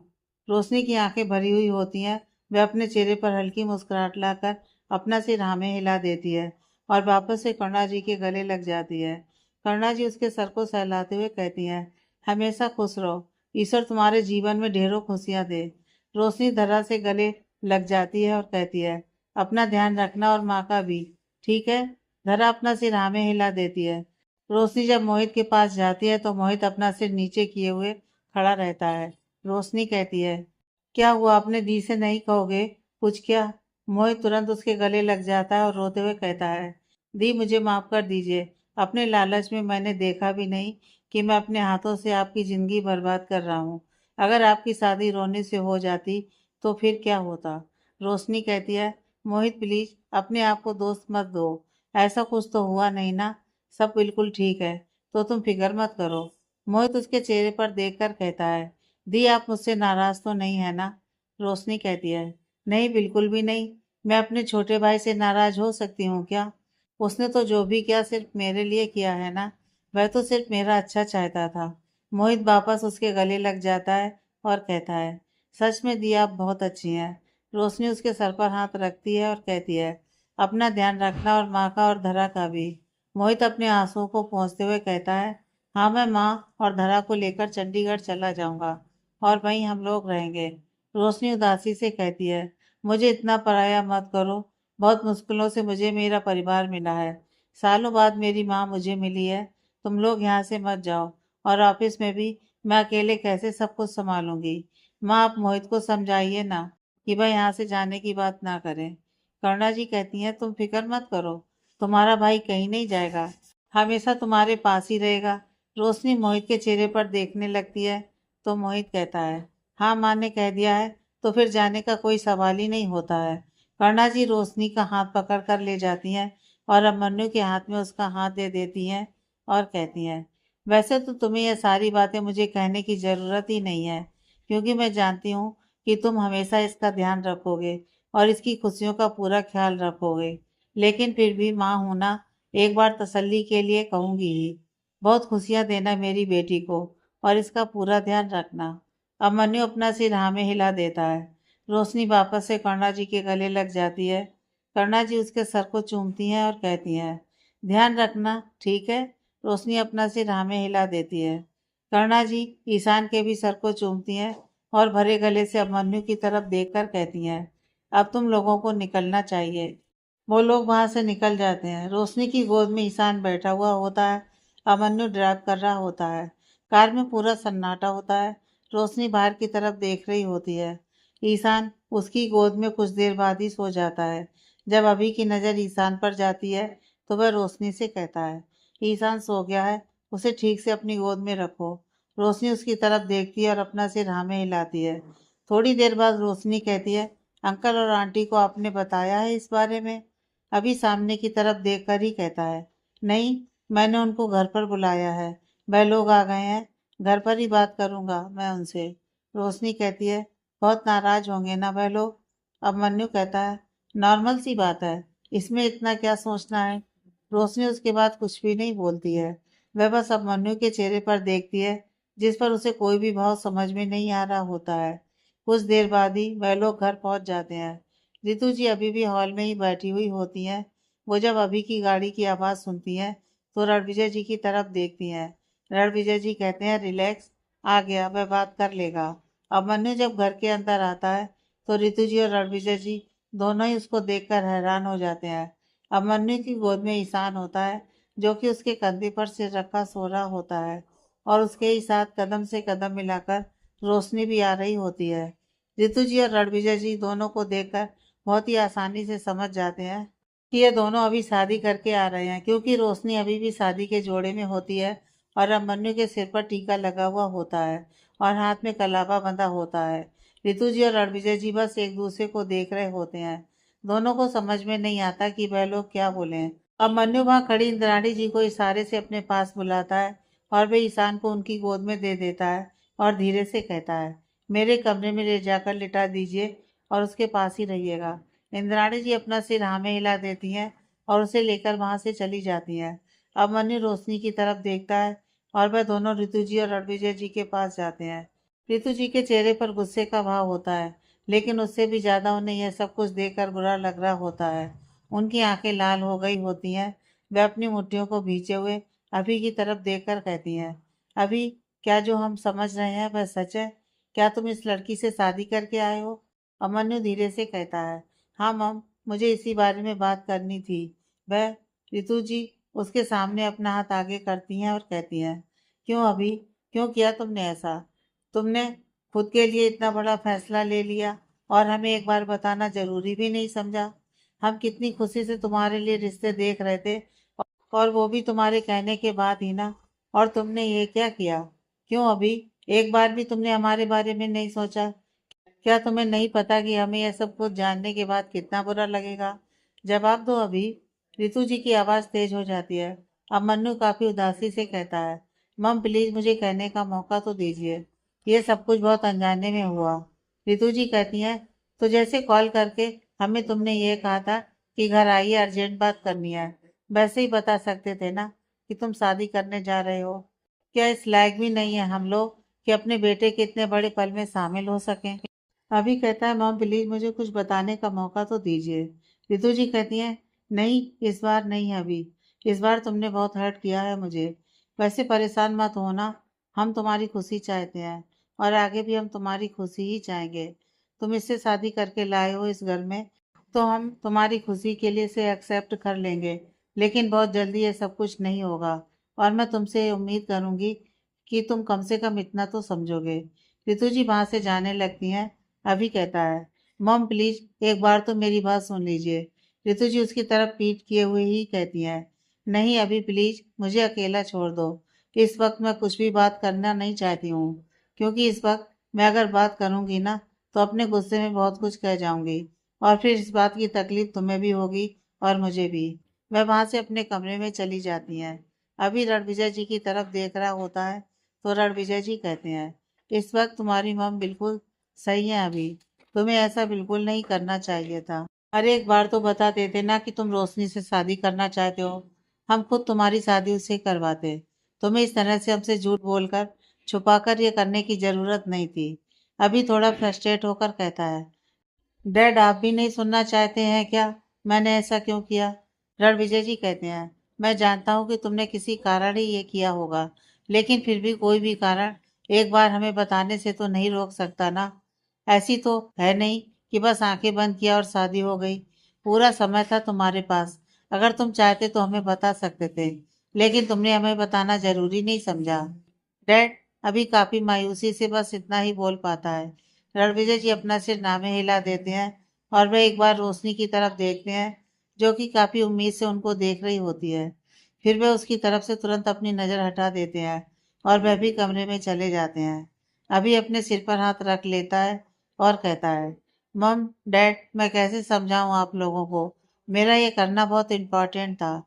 S1: रोशनी की आंखें भरी हुई होती हैं। वह अपने चेहरे पर हल्की मुस्कुराहट लाकर अपना सिर हाँ में हिला देती है और वापस से करुणा जी के गले लग जाती है। करुणा जी उसके सर को सहलाते हुए कहती हैं, हमेशा खुश रहो। ईश्वर तुम्हारे जीवन में ढेरों खुशियां दे। रोशनी धरा से गले लग जाती है और कहती है, अपना ध्यान रखना और माँ का भी। ठीक है? धरा अपना सिर हाँ में हिला देती है। रोशनी जब मोहित के पास जाती है तो मोहित अपना सिर नीचे किए हुए खड़ा रहता है। रोशनी कहती है, क्या हुआ, आपने दी से नहीं कहोगे कुछ क्या? मोहित तुरंत उसके गले लग जाता है और रोते हुए कहता है, दी, मुझे माफ कर दीजिए। अपने लालच में मैंने देखा भी नहीं कि मैं अपने हाथों से आपकी जिंदगी बर्बाद कर रहा हूँ। अगर आपकी शादी रोने से हो जाती तो फिर क्या होता? रोशनी कहती है, मोहित प्लीज अपने आप को दोस्त मत दो। ऐसा कुछ तो हुआ नहीं ना। सब बिल्कुल ठीक है, तो तुम फिक्र मत करो। मोहित उसके चेहरे पर देखकर कहता है, दी, आप मुझसे नाराज तो नहीं है ना? रोशनी कहती है, नहीं, बिल्कुल भी नहीं। मैं अपने छोटे भाई से नाराज हो सकती हूँ क्या? उसने तो जो भी किया सिर्फ मेरे लिए किया है ना। वह तो सिर्फ मेरा अच्छा चाहता था। मोहित वापस उसके गले लग जाता है और कहता है, सच में दी, आप बहुत अच्छी हैं। रोशनी उसके सर पर हाथ रखती है और कहती है, अपना ध्यान रखना और माँ का और धरा का भी। मोहित अपने आंसुओं को पोंछते हुए कहता है, हाँ, मैं माँ और धरा को लेकर चंडीगढ़ चला जाऊंगा और वहीं हम लोग रहेंगे। रोशनी उदासी से कहती है, मुझे इतना पराया मत करो। बहुत मुश्किलों से मुझे मेरा परिवार मिला है। सालों बाद मेरी माँ मुझे मिली है। तुम लोग यहाँ से मत जाओ और ऑफिस में भी मैं अकेले कैसे सब कुछ संभालूंगी। माँ, आप मोहित को समझाइए ना कि वह यहाँ से जाने की बात ना करें। करुणा जी कहती हैं, तुम फिक्र मत करो, तुम्हारा भाई कहीं नहीं जाएगा, हमेशा तुम्हारे पास ही रहेगा। रोशनी मोहित के चेहरे पर देखने लगती है तो मोहित कहता है, हाँ माँ ने कह दिया है तो फिर जाने का कोई सवाल ही नहीं होता है। कर्णा जी रोशनी का हाथ पकड़ कर ले जाती हैं और अभिमन्यु के हाथ में उसका हाथ दे देती हैं और कहती हैं, वैसे तो तुम्हें यह सारी बातें मुझे कहने की ज़रूरत ही नहीं है, क्योंकि मैं जानती हूँ कि तुम हमेशा इसका ध्यान रखोगे और इसकी खुशियों का पूरा ख्याल रखोगे। लेकिन फिर भी माँ हूं ना, एक बार तसल्ली के लिए कहूंगी ही, बहुत खुशियां देना मेरी बेटी को और इसका पूरा ध्यान रखना। अभिमन्यु अपना सिर हाँ में हिला देता है। रोशनी वापस से कर्णा जी के गले लग जाती है। कर्णा जी उसके सर को चूमती हैं और कहती हैं, ध्यान रखना, ठीक है। रोशनी अपना सिर हाँ में हिला देती है। कर्णा जी ईशान के भी सर को चूमती हैं और भरे गले से अभिमन्यु की तरफ देखकर कहती हैं, अब तुम लोगों को निकलना चाहिए। वो लोग वहां से निकल जाते हैं। रोशनी की गोद में ईशान बैठा हुआ होता है। अभिमन्यु ड्राइव कर रहा होता है। कार में पूरा सन्नाटा होता है। रोशनी बाहर की तरफ देख रही होती है। ईशान उसकी गोद में कुछ देर बाद ही सो जाता है। जब अभी की नज़र ईशान पर जाती है तो वह रोशनी से कहता है, ईशान सो गया है, उसे ठीक से अपनी गोद में रखो। रोशनी उसकी तरफ देखती है और अपना सिर हाँ में हिलाती है। थोड़ी देर बाद रोशनी कहती है, अंकल और आंटी को आपने बताया है इस बारे में? अभी सामने की तरफ देखकर ही कहता है, नहीं, मैंने उनको घर पर बुलाया है, वह लोग आ गए हैं, घर पर ही बात करूंगा मैं उनसे। रोशनी कहती है, बहुत नाराज होंगे ना वह लोग? अभिमन्यु कहता है, नॉर्मल सी बात है, इसमें इतना क्या सोचना है। रोशनी उसके बाद कुछ भी नहीं बोलती है। वह बस अभिमन्यु के चेहरे पर देखती है, जिस पर उसे कोई भी भाव समझ में नहीं आ रहा होता है। कुछ देर बाद ही वह लोग घर पहुंच जाते हैं। रितु जी अभी भी हॉल में ही बैठी हुई होती हैं। वो जब अभी की गाड़ी की आवाज़ सुनती हैं तो रणविजय जी की तरफ देखती हैं। रणविजय जी कहते हैं, रिलैक्स, आ गया, वह बात कर लेगा। अभिमन्यु जब घर के अंदर आता है तो रितु जी और रणविजय जी दोनों ही उसको देखकर हैरान हो जाते हैं। अभिमन्यु की गोद में ईशान होता है, जो कि उसके कंधे पर सिर रखा सो रहा होता है और उसके ही साथ कदम से कदम मिलाकर रोशनी भी आ रही होती है। रितु जी और रणविजय जी दोनों को देखकर बहुत ही आसानी से समझ जाते हैं कि ये दोनों अभी शादी करके आ रहे हैं, क्योंकि रोशनी अभी भी शादी के जोड़े में होती है और अभिमन्यु के सिर पर टीका लगा हुआ होता है और हाथ में कलावा बंधा होता है। रितु जी और रणविजय जी बस एक दूसरे को देख रहे होते हैं। दोनों को समझ में नहीं आता कि वह लोग क्या बोले। अभिमन्यु वहां खड़ी इंद्राणी जी को इशारे से अपने पास बुलाता है और वे ईशान को उनकी गोद में दे देता है और धीरे से कहता है, मेरे कमरे में ले जाकर लिटा दीजिए और उसके पास ही रहिएगा। इंद्राणी जी अपना सिर हाँ में हिला देती हैं और उसे लेकर वहां से चली जाती हैं। अभिमन्यु रोशनी की तरफ देखता है और वह दोनों ऋतु जी और रणविजय जी के पास जाते हैं। ऋतु जी के चेहरे पर गुस्से का भाव होता है, लेकिन उससे भी ज्यादा उन्हें यह सब कुछ देखकर बुरा लग रहा होता है। उनकी आंखें लाल हो गई होती हैं। वह अपनी मुट्ठियों को भींचे हुए अभी की तरफ देखकर कहती हैं, अभी, क्या जो हम समझ रहे हैं वह सच है? क्या तुम इस लड़की से शादी करके आए हो? अभिमन्यु धीरे से कहता है, हाँ मम, मुझे इसी बारे में बात करनी थी। वह रितु जी उसके सामने अपना हाथ आगे करती हैं और कहती हैं, क्यों अभी, क्यों किया तुमने ऐसा? तुमने खुद के लिए इतना बड़ा फैसला ले लिया और हमें एक बार बताना जरूरी भी नहीं समझा? हम कितनी खुशी से तुम्हारे लिए रिश्ते देख रहे थे, और वो भी तुम्हारे कहने के बाद ही ना। और तुमने ये क्या किया? क्यों अभी, एक बार भी तुमने हमारे बारे में नहीं सोचा? क्या तुम्हें नहीं पता कि हमें यह सब कुछ जानने के बाद कितना बुरा लगेगा? जवाब दो अभी। रितु जी की आवाज तेज हो जाती है। अब मन्नू काफी उदासी से कहता है, मम प्लीज मुझे कहने का मौका तो दीजिए, ये सब कुछ बहुत अनजाने में हुआ। रितु जी कहती हैं, तो जैसे कॉल करके हमें तुमने ये कहा था कि घर आइए, अर्जेंट बात करनी है, वैसे ही बता सकते थे ना कि तुम शादी करने जा रहे हो। क्या इस लायक भी नहीं है हम लोग कि अपने बेटे के इतने बड़े पल में शामिल हो सकें? अभी कहता है, मॉम प्लीज मुझे कुछ बताने का मौका तो दीजिए। रितु जी कहती हैं, नहीं, इस बार नहीं अभी, इस बार तुमने बहुत हर्ट किया है मुझे। वैसे परेशान मत होना, हम तुम्हारी खुशी चाहते हैं और आगे भी हम तुम्हारी खुशी ही चाहेंगे। तुम इससे शादी करके लाए हो इस घर में, तो हम तुम्हारी खुशी के लिए इसे एक्सेप्ट कर लेंगे, लेकिन बहुत जल्दी ये सब कुछ नहीं होगा और मैं तुमसे उम्मीद करूंगी कि तुम कम से कम इतना तो समझोगे। रितु जी वहां से जाने लगती हैं। अभी कहता है, मॉम प्लीज एक बार तो मेरी बात सुन लीजिए। रितु जी उसकी तरफ पीठ किए हुए ही कहती हैं, नहीं अभी प्लीज मुझे अकेला छोड़ दो, इस वक्त मैं कुछ भी बात करना नहीं चाहती हूँ, क्योंकि इस वक्त मैं अगर बात करूँगी ना तो अपने गुस्से में बहुत कुछ कह जाऊँगी और फिर इस बात की तकलीफ तुम्हें भी होगी और मुझे भी। वह वहां से अपने कमरे में चली जाती हैं। अभी रणविजय जी की तरफ देख रहा होता है तो रणविजय जी कहते हैं, इस वक्त तुम्हारी मम बिल्कुल सही है। अभी तुम्हें ऐसा बिल्कुल नहीं करना चाहिए था। अरे एक बार तो बता देते ना कि तुम रोशनी से शादी करना चाहते हो, हम खुद तुम्हारी शादी उससे करवाते। तुम्हें इस तरह से हमसे झूठ बोलकर छुपाकर ये करने की जरूरत नहीं थी। अभी थोड़ा फ्रस्ट्रेट होकर कहता है, डैड आप भी नहीं सुनना चाहते हैं क्या? मैंने ऐसा क्यों किया? रणविजय जी कहते हैं, मैं जानता हूँ कि तुमने किसी कारण ही ये किया होगा, लेकिन फिर भी कोई भी कारण एक बार हमें बताने से तो नहीं रोक सकता ना। ऐसी तो है नहीं कि बस आंखें बंद किया और शादी हो गई। पूरा समय था तुम्हारे पास, अगर तुम चाहते तो हमें बता सकते थे, लेकिन तुमने हमें बताना जरूरी नहीं समझा। डैड अभी काफी मायूसी से बस इतना ही बोल पाता है। रणविजय जी अपना सिर नामे हिला देते हैं और वह एक बार रोशनी की तरफ देखते हैं, जो कि काफी उम्मीद से उनको देख रही होती है। फिर वह उसकी तरफ से तुरंत अपनी नजर हटा देते हैं और वह भी कमरे में चले जाते हैं। अभी अपने सिर पर हाथ रख लेता है और कहता है, मम डैड मैं कैसे समझाऊं आप लोगों को, मेरा ये करना बहुत इम्पोर्टेंट था।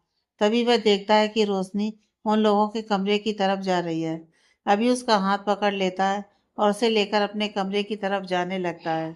S1: तभी वह देखता है कि रोशनी उन लोगों के कमरे की तरफ जा रही है। अभी उसका हाथ पकड़ लेता है और उसे लेकर अपने कमरे की तरफ जाने लगता है।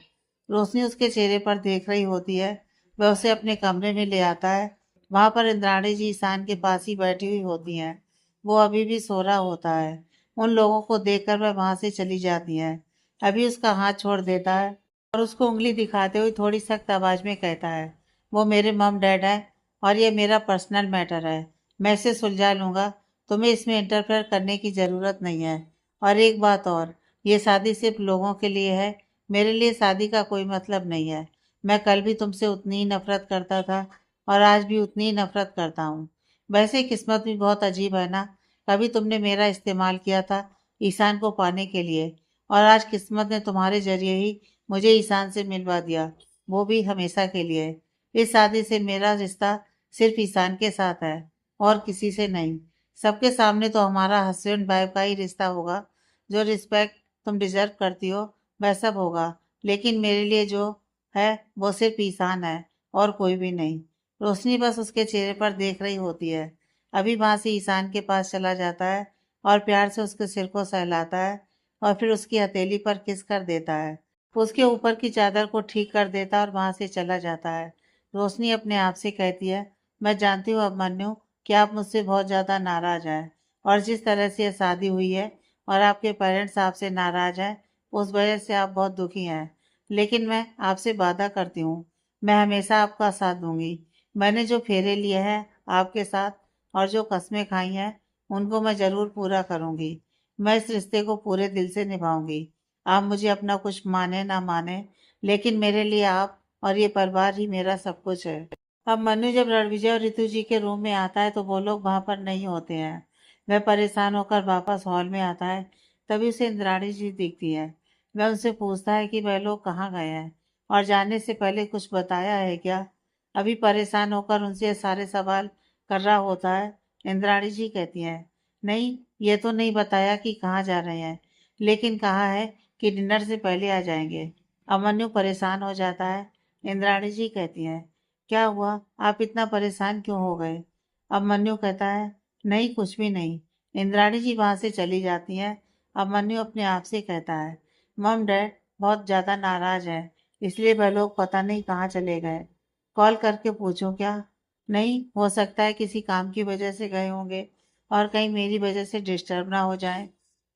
S1: रोशनी उसके चेहरे पर देख रही होती है। वह उसे अपने कमरे में ले आता है। वहां पर इंद्राणी जी ईशान के पास ही बैठी हुई होती हैं। वो अभी भी सो रहा होता है। उन लोगों को देखकर वह वहां से चली जाती है। अभी उसका हाथ छोड़ देता है और उसको उंगली दिखाते हुए थोड़ी सख्त आवाज में कहता है, वो मेरे मम डैड है और ये मेरा पर्सनल मैटर है। मैं इसे सुलझा लूंगा, तुम्हें इसमें इंटरफेयर करने की ज़रूरत नहीं है। और एक बात और, ये शादी सिर्फ लोगों के लिए है, मेरे लिए शादी का कोई मतलब नहीं है। मैं कल भी तुमसे उतनी ही नफरत करता था और आज भी उतनी ही नफरत करता हूँ। वैसे किस्मत भी बहुत अजीब है ना, कभी तुमने मेरा इस्तेमाल किया था ईशान को पाने के लिए, और आज किस्मत ने तुम्हारे जरिए ही मुझे ईशान से मिलवा दिया, वो भी हमेशा के लिए। इस शादी से मेरा रिश्ता सिर्फ ईशान के साथ है और किसी से नहीं। सबके सामने तो हमारा हस्बैंड वाइफ का ही रिश्ता होगा। जो रिस्पेक्ट तुम डिजर्व करती हो वह सब होगा, लेकिन मेरे लिए जो है वो सिर्फ ईशान है और कोई भी नहीं। रोशनी बस उसके चेहरे पर देख रही होती है। अभी वहां से ईशान के पास चला जाता है और प्यार से उसके सिर को सहलाता है और फिर उसकी हथेली पर किस कर देता है। उसके ऊपर की चादर को ठीक कर देता है और वहां से चला जाता है। रोशनी अपने आप से कहती है, मैं जानती हूँ अभिमन्यु कि आप मुझसे बहुत ज़्यादा नाराज हैं और जिस तरह से ये शादी हुई है और आपके पेरेंट्स आपसे नाराज हैं, उस वजह से आप बहुत दुखी हैं। लेकिन मैं आपसे वादा करती हूँ, मैं हमेशा आपका साथ दूंगी। मैंने जो फेरे लिए हैं आपके साथ और जो कस्में खाई हैं उनको मैं ज़रूर पूरा करूंगी। मैं इस रिश्ते को पूरे दिल से निभाऊंगी। आप मुझे अपना कुछ माने ना माने, लेकिन मेरे लिए आप और ये परिवार ही मेरा सब कुछ है। अब मनु जब रणविजय और ऋतु जी के रूम में आता है तो वो लोग वहां पर नहीं होते हैं। वह परेशान होकर वापस हॉल में आता है। तभी उसे इंद्राणी जी दिखती है। वह उनसे पूछता है कि वह लोग कहाँ गए हैं और जाने से पहले कुछ बताया है क्या। अभी परेशान होकर उनसे ये सारे सवाल कर रहा होता है। इंद्राणी जी कहती हैं, नहीं ये तो नहीं बताया कि कहाँ जा रहे हैं, लेकिन कहा है कि डिनर से पहले आ जाएंगे। अमन्यु परेशान हो जाता है। इंद्राणी जी कहती हैं, क्या हुआ, आप इतना परेशान क्यों हो गए? अब मन्नू कहता है, नहीं कुछ भी नहीं। इंद्राणी जी वहां से चली जाती हैं। अब मन्नू अपने आप से कहता है, मम डैड बहुत ज्यादा नाराज है, इसलिए वह लोग पता नहीं कहाँ चले गए। कॉल करके पूछो क्या? नहीं, हो सकता है किसी काम की वजह से गए होंगे और कहीं मेरी वजह से डिस्टर्ब ना हो जाए।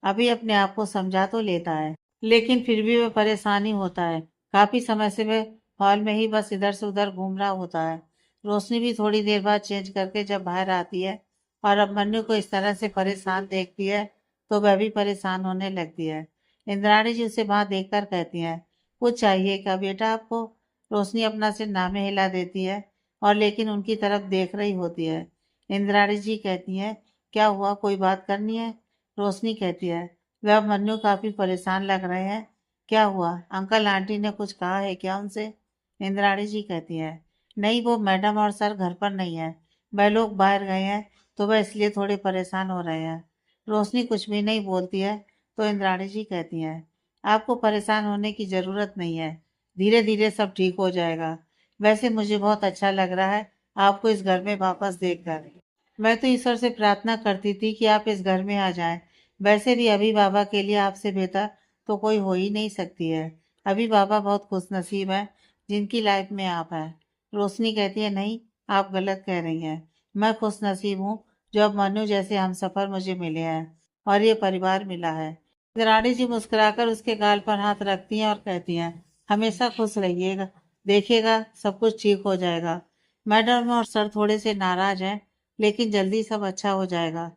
S1: अभी अपने आप को समझा तो लेता है, लेकिन फिर भी वह परेशान ही होता है। काफी समय से वह हॉल में ही बस इधर से उधर घूम रहा होता है। रोशनी भी थोड़ी देर बाद चेंज करके जब बाहर आती है और अब मन्नू को इस तरह से परेशान देखती है तो वह भी परेशान होने लगती है। इंद्राणी जी उसे वहां देखकर कहती हैं, कुछ चाहिए क्या बेटा आपको? रोशनी अपना सिर नामे हिला देती है और लेकिन उनकी तरफ देख रही होती है। इंद्राणी जी कहती हैं, क्या हुआ, कोई बात करनी है? रोशनी कहती है, वह अब मन्नू काफी परेशान लग रहे हैं। क्या हुआ, अंकल आंटी ने कुछ कहा है क्या उनसे? इंद्राणी जी कहती है, नहीं वो मैडम और सर घर पर नहीं है, वह लोग बाहर गए हैं तो वह इसलिए थोड़े परेशान हो रहे हैं। रोशनी कुछ भी नहीं बोलती है तो इंद्राणी जी कहती हैं, आपको परेशान होने की ज़रूरत नहीं है, धीरे धीरे सब ठीक हो जाएगा। वैसे मुझे बहुत अच्छा लग रहा है आपको इस घर में वापस देखकर। मैं तो ईश्वर से प्रार्थना करती थी कि आप इस घर में आ जाएं। वैसे भी अभी बाबा के लिए आपसे बेहतर तो कोई हो ही नहीं सकती है। अभी बाबा बहुत खुशनसीब है जिनकी लाइफ में आप हैं। रोशनी कहती है, नहीं, आप गलत कह रही हैं। मैं खुशनसीब हूँ जो अब मनु जैसे हमसफर मुझे मिले हैं और ये परिवार मिला है। रानी जी मुस्कुराकर उसके गाल पर हाथ रखती हैं और कहती हैं, हमेशा खुश रहिएगा, देखिएगा सब कुछ ठीक हो जाएगा। मैडम और सर थोड़े से नाराज हैं, लेकिन जल्दी सब अच्छा हो जाएगा।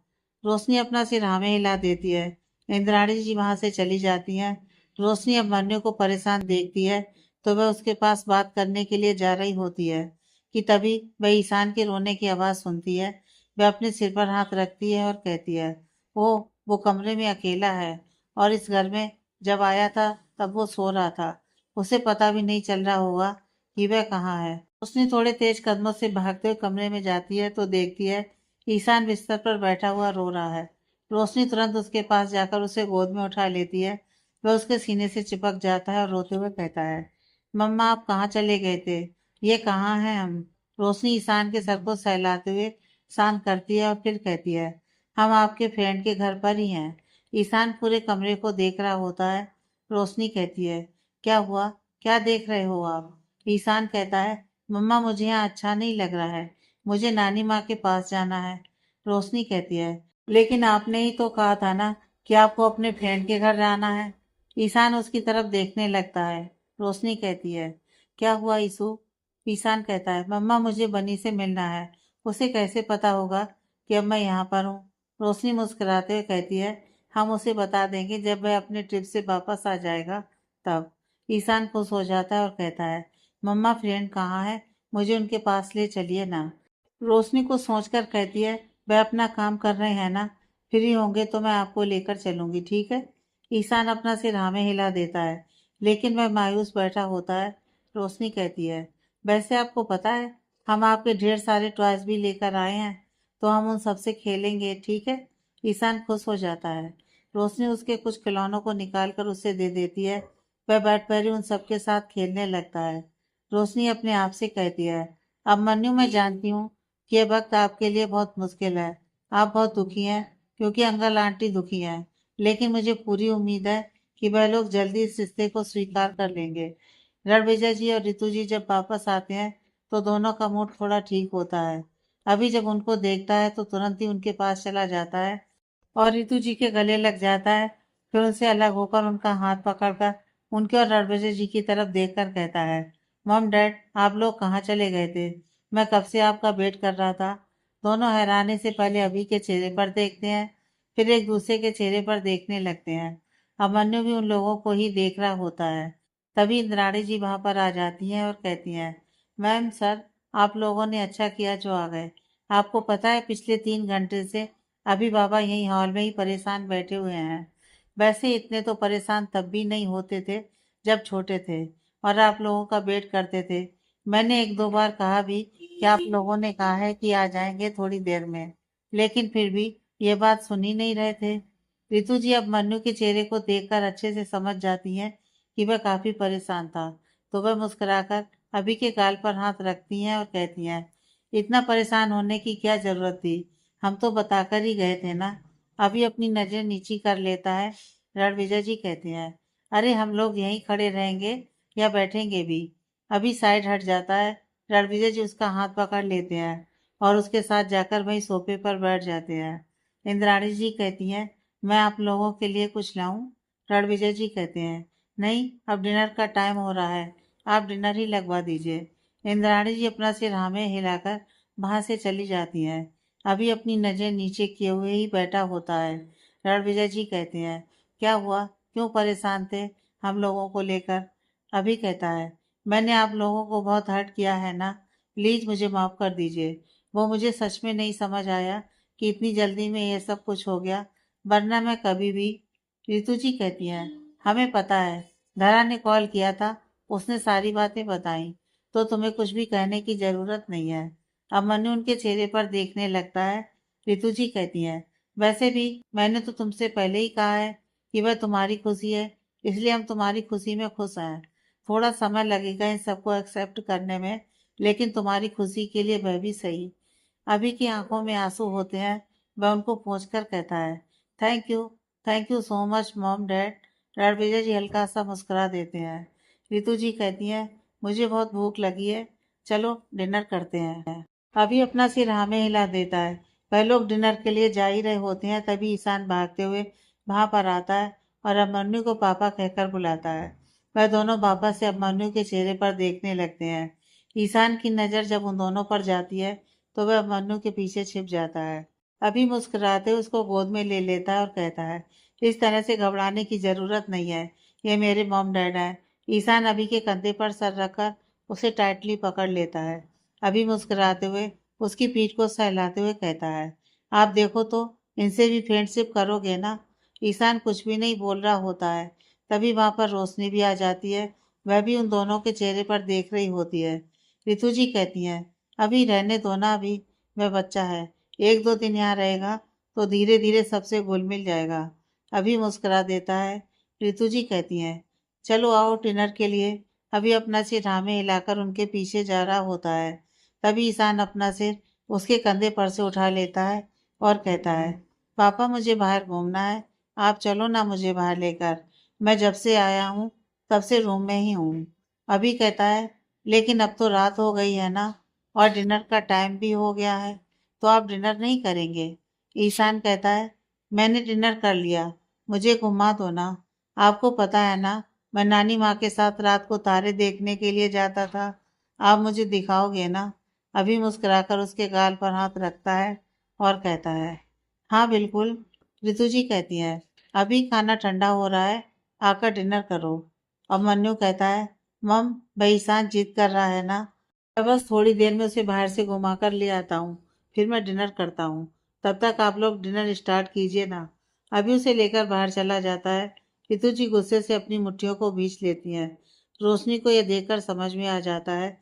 S1: रोशनी अपना सिर हाँ में हिला देती है। इंद्राणी जी वहां से चली जाती हैं। रोशनी अब मन्नू को परेशान देखती है तो वह उसके पास बात करने के लिए जा रही होती है कि तभी वह ईशान के रोने की आवाज़ सुनती है। वह अपने सिर पर हाथ रखती है और कहती है, वो कमरे में अकेला है और इस घर में जब आया था तब वो सो रहा था। उसे पता भी नहीं चल रहा होगा कि वह कहाँ है। उसने थोड़े तेज कदमों से भागते हुए कमरे में जाती है तो देखती है ईशान बिस्तर पर बैठा हुआ रो रहा है। रोशनी तुरंत उसके पास जाकर उसे गोद में उठा लेती है। वह उसके सीने से चिपक जाता है और रोते हुए कहता है, मम्मा आप कहाँ चले गए थे? ये कहाँ हैं हम? रोशनी ईशान के सर को सहलाते हुए शांत करती है और फिर कहती है, हम आपके फ्रेंड के घर पर ही हैं। ईशान पूरे कमरे को देख रहा होता है। रोशनी कहती है, क्या हुआ? क्या देख रहे हो आप? ईशान कहता है, मम्मा मुझे यहाँ अच्छा नहीं लग रहा है, मुझे नानी माँ के पास जाना है। रोशनी कहती है, लेकिन आपने ही तो कहा था ना कि आपको अपने फ्रेंड के घर जाना है। ईशान उसकी तरफ देखने लगता है। रोशनी कहती है, क्या हुआ ईशु? ईशान कहता है, मम्मा मुझे बनी से मिलना है, उसे कैसे पता होगा कि अब मैं यहाँ पर हूँ? रोशनी मुस्कुराते हुए कहती है, हम उसे बता देंगे जब वह अपने ट्रिप से वापस आ जाएगा तब। ईशान खुश हो जाता है और कहता है, मम्मा फ्रेंड कहाँ है? मुझे उनके पास ले चलिए ना। रोशनी को सोचकर कहती है, वह अपना काम कर रहे हैं ना, फ्री होंगे तो मैं आपको लेकर चलूंगी, ठीक है? ईशान अपना सिर हाँ में हिला देता है, लेकिन वह मायूस बैठा होता है। रोशनी कहती है, वैसे आपको पता है हम आपके ढेर सारे टॉयज भी लेकर आए हैं, तो हम उन सबसे खेलेंगे, ठीक है? ईशान खुश हो जाता है। रोशनी उसके कुछ खिलौनों को निकाल कर उसे दे देती है। वह बैठ पर ही उन सबके साथ खेलने लगता है। रोशनी अपने आप से कहती है, अब मन्नू मैं जानती हूँ कि ये वक्त आपके लिए बहुत मुश्किल है। आप बहुत दुखी हैं क्योंकि अंकल आंटी दुखी हैं, लेकिन मुझे पूरी उम्मीद है कि वह लोग जल्दी इस रिश्ते को स्वीकार कर लेंगे। रणविजय जी और रितु जी जब वापस आते हैं तो दोनों का मूड थोड़ा ठीक होता है। अभी जब उनको देखता है तो तुरंत ही उनके पास चला जाता है और रितु जी के गले लग जाता है। फिर उनसे अलग होकर उनका हाथ पकड़कर उनके और रणविजय जी की तरफ देखकर कहता है, मॉम डैड आप लोग कहाँ चले गए थे? मैं कब से आपका वेट कर रहा था। दोनों हैरानी से पहले अभी के चेहरे पर देखते हैं, फिर एक दूसरे के चेहरे पर देखने लगते हैं। अमन्यु भी उन लोगों को ही देख रहा होता है। तभी इंद्राणी जी वहां पर आ जाती हैं और कहती हैं, मैम सर, आप लोगों ने अच्छा किया जो आ गए। आपको पता है पिछले 3 घंटे से अभी बाबा यही हॉल में ही परेशान बैठे हुए हैं। वैसे इतने तो परेशान तब भी नहीं होते थे जब छोटे थे और आप लोगों का वेट करते थे। मैंने एक दो बार कहा भी कि आप लोगों ने कहा है कि आ जाएंगे थोड़ी देर में, लेकिन फिर भी ये बात सुन ही नहीं रहे थे। रितु जी अब मन्नू के चेहरे को देखकर अच्छे से समझ जाती हैं कि वह काफी परेशान था, तो वह मुस्कुराकर अभी के गाल पर हाथ रखती हैं और कहती हैं, इतना परेशान होने की क्या जरूरत थी, हम तो बताकर ही गए थे ना। अभी अपनी नजर नीची कर लेता है। रणविजय जी कहते हैं, अरे हम लोग यहीं खड़े रहेंगे या बैठेंगे भी? अभी साइड हट जाता है। रणविजय जी उसका हाथ पकड़ लेते हैं और उसके साथ जाकर वहीं सोफे पर बैठ जाते हैं। इंद्राणी जी कहती हैं, मैं आप लोगों के लिए कुछ लाऊं? रणविजय जी कहते हैं, नहीं, अब डिनर का टाइम हो रहा है, आप डिनर ही लगवा दीजिए। इंद्राणी जी अपना सिर हाँ में हिलाकर वहां से चली जाती हैं। अभी अपनी नजर नीचे किए हुए ही बैठा होता है। रणविजय जी कहते हैं, क्या हुआ, क्यों परेशान थे हम लोगों को लेकर? अभी कहता है, मैंने आप लोगों को बहुत हर्ट किया है ना, प्लीज मुझे माफ कर दीजिए। वो मुझे सच में नहीं समझ आया कि इतनी जल्दी में ये सब कुछ हो गया, वरना मैं कभी भी। रितु जी कहती हैं, हमें पता है, धरा ने कॉल किया था, उसने सारी बातें बताई, तो तुम्हें कुछ भी कहने की जरूरत नहीं है। अब मनु उनके चेहरे पर देखने लगता है। रितु जी कहती हैं, वैसे भी मैंने तो तुमसे पहले ही कहा है कि वह तुम्हारी खुशी है, इसलिए हम तुम्हारी खुशी में खुश हैं। थोड़ा समय लगेगा इन सबको एक्सेप्ट करने में, लेकिन तुम्हारी खुशी के लिए वह भी सही। अभी की आंखों में आंसू होते हैं। वह उनको पोंछ कर कहता है, thank you so much mom dad. Ranvijay ji हल्का सा मुस्कुरा देते हैं। रितु जी कहती हैं, मुझे बहुत भूख लगी है, चलो डिनर करते हैं। अभी अपना सिर हाँ में हिला देता है। वह लोग डिनर के लिए जा ही रहे होते हैं, तभी ईशान भागते हुए वहां पर आता है और अभिमन्यु को पापा कहकर बुलाता है। वह दोनों वापस से अभिमन्यु के चेहरे पर देखने लगते हैं। ईशान की नज़र जब उन दोनों पर जाती है तो वह अभिमन्यु के पीछे छिप जाता है। अभी मुस्कुराते हुए उसको गोद में ले लेता है और कहता है, इस तरह से घबराने की जरूरत नहीं है, ये मेरे मॉम डैड हैं। ईशान अभी के कंधे पर सर रखकर उसे टाइटली पकड़ लेता है। अभी मुस्कुराते हुए उसकी पीठ को सहलाते हुए कहता है, आप देखो तो, इनसे भी फ्रेंडशिप करोगे ना। ईशान कुछ भी नहीं बोल रहा होता है। तभी वहां पर रोशनी भी आ जाती है। वह भी उन दोनों के चेहरे पर देख रही होती है। रितु जी कहती हैं, अभी रहने दो ना, अभी वह बच्चा है, एक दो दिन यहाँ रहेगा तो धीरे धीरे सबसे घुल मिल जाएगा। अभी मुस्कुरा देता है। रितु जी कहती हैं, चलो आओ डिनर के लिए। अभी अपना सिर हाँ में हिलाकर उनके पीछे जा रहा होता है। तभी ईशान अपना सिर उसके कंधे पर से उठा लेता है और कहता है, पापा मुझे बाहर घूमना है, आप चलो ना मुझे बाहर लेकर। मैं जब से आया हूँ तब से रूम में ही हूँ। अभी कहता है, लेकिन अब तो रात हो गई है ना, और डिनर का टाइम भी हो गया है, तो आप डिनर नहीं करेंगे। ईशान कहता है, मैंने डिनर कर लिया, मुझे घुमा दो ना। आपको पता है ना, मैं नानी माँ के साथ रात को तारे देखने के लिए जाता था, आप मुझे दिखाओगे ना। अभी मुस्कुराकर उसके गाल पर हाथ रखता है और कहता है, हाँ बिल्कुल। रितु जी कहती है, अभी खाना ठंडा हो रहा है, आकर डिनर करो। अब मन्नू कहता है, मम भाई ईशान जिद कर रहा है ना, मैं बस थोड़ी देर में उसे बाहर से घुमा कर ले आता हूँ, फिर मैं डिनर करता हूँ। तब तक आप लोग डिनर स्टार्ट कीजिए ना। अभी उसे लेकर बाहर चला जाता है। रितु जी गुस्से से अपनी मुट्ठियों को भींच लेती हैं। रोशनी को यह देखकर समझ में आ जाता है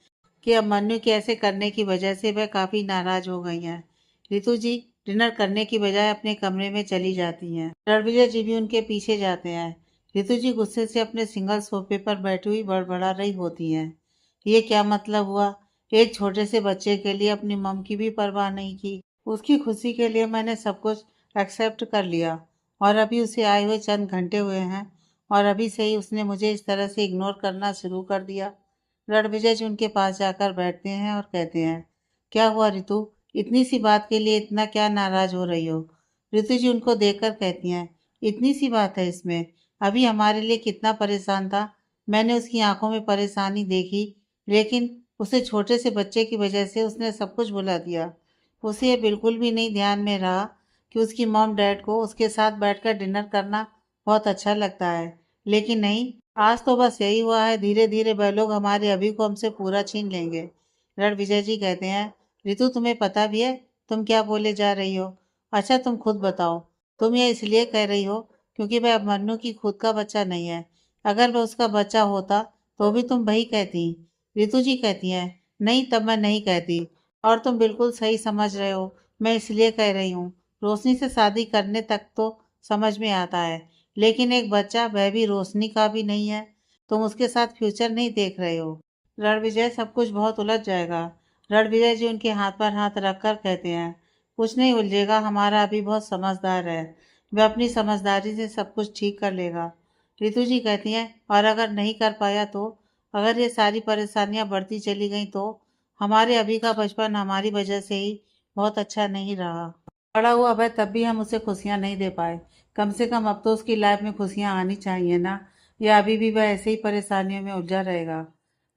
S1: कि अब मन्नू के ऐसे करने की वजह से वह काफी नाराज हो गई हैं। रितु जी डिनर करने की बजाय अपने कमरे में चली जाती हैं। रणविजय जी भी उनके पीछे जाते हैं। रितु जी गुस्से से अपने सिंगल सोफे पर बैठी हुई बड़बड़ा रही होती हैं। ये क्या मतलब हुआ, एक छोटे से बच्चे के लिए अपनी मम की भी परवाह नहीं की। उसकी खुशी के लिए मैंने सब कुछ एक्सेप्ट कर लिया, और अभी उसे आए हुए चंद घंटे हुए हैं और अभी से ही उसने मुझे इस तरह से इग्नोर करना शुरू कर दिया। रणविजय जी उनके पास जाकर बैठते हैं और कहते हैं, क्या हुआ रितु, इतनी सी बात के लिए इतना क्या नाराज हो रही हो। रितु जी उनको देखकर कहती हैं, इतनी सी बात है इसमें, अभी हमारे लिए कितना परेशान था। मैंने उसकी आंखों में परेशानी देखी, लेकिन उसे छोटे से बच्चे की वजह से उसने सब कुछ भुला दिया। उसे ये बिल्कुल भी नहीं ध्यान में रहा कि उसकी मॉम डैड को उसके साथ बैठकर डिनर करना बहुत अच्छा लगता है। लेकिन नहीं, आज तो बस यही हुआ है, धीरे धीरे वह लोग हमारे अभी को हमसे पूरा छीन लेंगे। रणविजय जी कहते हैं, रितु तुम्हें पता भी है तुम क्या बोले जा रही हो। अच्छा तुम खुद बताओ, तुम ये इसलिए कह रही हो क्योंकि वह मन्नू की खुद का बच्चा नहीं है। अगर वह उसका बच्चा होता तो भी तुम वही कहती। रितु जी कहती हैं, नहीं तब मैं नहीं कहती, और तुम बिल्कुल सही समझ रहे हो, मैं इसलिए कह रही हूँ। रोशनी से शादी करने तक तो समझ में आता है, लेकिन एक बच्चा, वह भी रोशनी का भी नहीं है, तुम उसके साथ फ्यूचर नहीं देख रहे हो। रणविजय सब कुछ बहुत उलझ जाएगा। रणविजय जी उनके हाथ पर हाथ रखकर कहते हैं, कुछ नहीं उलझेगा, हमारा अभी बहुत समझदार है, वह अपनी समझदारी से सब कुछ ठीक कर लेगा। रितु जी कहती हैं, और अगर नहीं कर पाया तो, अगर ये सारी परेशानियां बढ़ती चली गई तो, हमारे अभी का बचपन हमारी वजह से ही बहुत अच्छा नहीं रहा। बड़ा हुआ वह तब भी हम उसे खुशियां नहीं दे पाए, कम से कम अब तो उसकी लाइफ में खुशियां आनी चाहिए ना, या अभी भी वह ऐसे ही परेशानियों में उलझा रहेगा।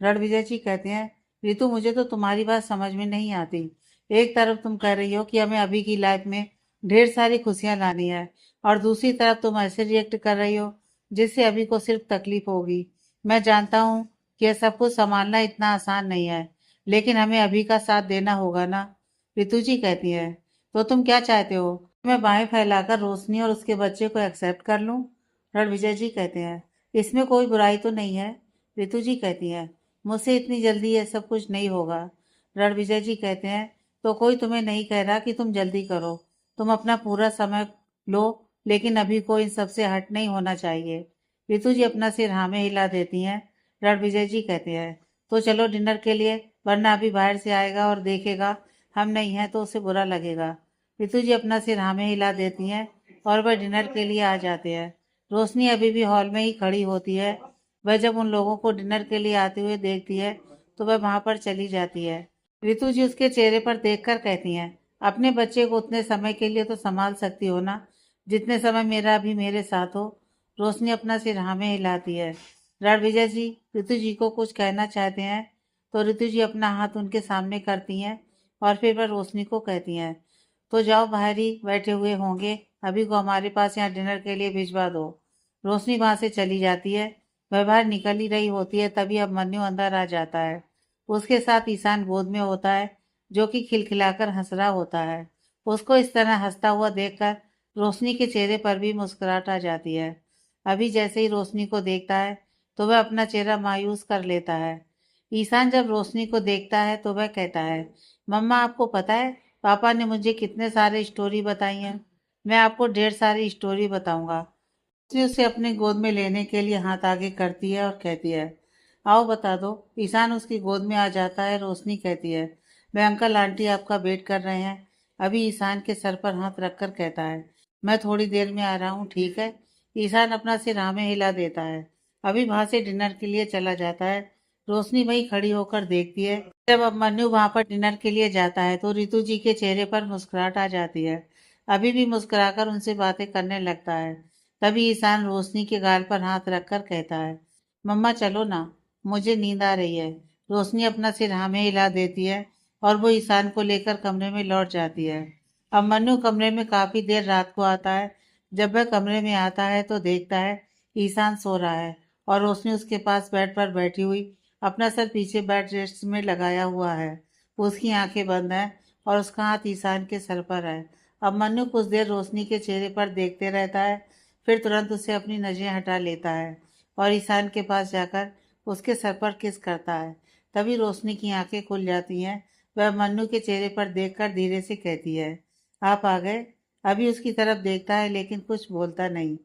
S1: रणविजय जी कहते हैं, रितु मुझे तो तुम्हारी बात समझ में नहीं आती। एक तरफ तुम कह रही हो कि हमें अभी की लाइफ में ढेर सारी खुशियां लानी है, और दूसरी तरफ तुम ऐसे रिएक्ट कर रही हो जिससे अभी को सिर्फ तकलीफ होगी। मैं जानता हूँ कि यह सब कुछ संभालना इतना आसान नहीं है, लेकिन हमें अभी का साथ देना होगा ना। रितु जी कहती है, तो तुम क्या चाहते हो, मैं बाहें फैलाकर रोशनी और उसके बच्चे को एक्सेप्ट कर लूं। रणविजय जी कहते हैं, इसमें कोई बुराई तो नहीं है। रितु जी कहती है, मुझसे इतनी जल्दी ये सब कुछ नहीं होगा। रणविजय जी कहते हैं, तो कोई तुम्हें नहीं कह रहा कि तुम जल्दी करो, तुम अपना पूरा समय लो, लेकिन अभी को इन सबसे हट नहीं होना चाहिए। रितु जी अपना सिर हाँ में हिला देती हैं। रणविजय जी कहते हैं, तो चलो डिनर के लिए, वरना अभी बाहर से आएगा और देखेगा हम नहीं हैं तो उसे बुरा लगेगा। रितु जी अपना सिर हाँ में हिला देती हैं और वह डिनर के लिए आ जाते हैं। रोशनी अभी भी हॉल में ही खड़ी होती है। वह जब उन लोगों को डिनर के लिए आते हुए देखती है तो वह वहां पर चली जाती है। रितु जी उसके चेहरे पर देखकर कहती हैं, अपने बच्चे को उतने समय के लिए तो संभाल सकती हो ना, जितने समय मेरा भी मेरे साथ हो। रोशनी अपना सिर हाँ में हिलाती है। रणविजय जी रितु जी को कुछ कहना चाहते हैं तो रितु जी अपना हाथ उनके सामने करती हैं और फिर वह रोशनी को कहती हैं, तो जाओ, बाहर ही बैठे हुए होंगे, अभी को हमारे पास यहाँ डिनर के लिए भिजवा दो। रोशनी वहां से चली जाती है। वह बाहर निकल ही रही होती है, तभी अभिमन्यु अंदर आ जाता है। उसके साथ ईशान गोद में होता है, जो कि खिलखिलाकर हंस रहा होता है। उसको इस तरह हंसता हुआ देखकर रोशनी के चेहरे पर भी मुस्कुराहट आ जाती है। अभी जैसे ही रोशनी को देखता है तो वह अपना चेहरा मायूस कर लेता है। ईशान जब रोशनी को देखता है तो वह कहता है, मम्मा आपको पता है पापा ने मुझे कितने सारे स्टोरी बताई हैं। मैं आपको ढेर सारी स्टोरी बताऊंगा। रोशनी उसे अपने गोद में लेने के लिए हाथ आगे करती है और कहती है, आओ बता दो। ईशान उसकी गोद में आ जाता है। रोशनी कहती है, मैं अंकल आंटी आपका वेट कर रहे हैं। अभी ईशान के सर पर हाथ रखकर कहता है, मैं थोड़ी देर में आ रहा हूँ, ठीक है। ईशान अपना सिर हाँ में हिला देता है। अभी वहां से डिनर के लिए चला जाता है। रोशनी वहीं खड़ी होकर देखती है। जब अब मन्नू वहां पर डिनर के लिए जाता है तो रितु जी के चेहरे पर मुस्कुराहट आ जाती है। अभी भी मुस्कुराकर उनसे बातें करने लगता है। तभी ईशान रोशनी के गाल पर हाथ रखकर कहता है, मम्मा चलो ना, मुझे नींद आ रही है। रोशनी अपना सिर हाँ में हिला देती है और वो ईशान को लेकर कमरे में लौट जाती है। अब मन्नू कमरे में काफी देर रात को आता है। जब वह कमरे में आता है तो देखता है ईशान सो रहा है और रोशनी उसके पास बेड पर बैठी हुई अपना सर पीछे बेड रेस्ट में लगाया हुआ है। उसकी आंखें बंद हैं और उसका हाथ ईशान के सर पर है। अब मन्नू कुछ देर रोशनी के चेहरे पर देखते रहता है, फिर तुरंत उसे अपनी नजरें हटा लेता है और ईशान के पास जाकर उसके सर पर किस करता है। तभी रोशनी की आंखें खुल जाती हैं। वह मन्नू के चेहरे पर देखकर धीरे से कहती है, आप आ गए। अभी उसकी तरफ देखता है लेकिन कुछ बोलता नहीं।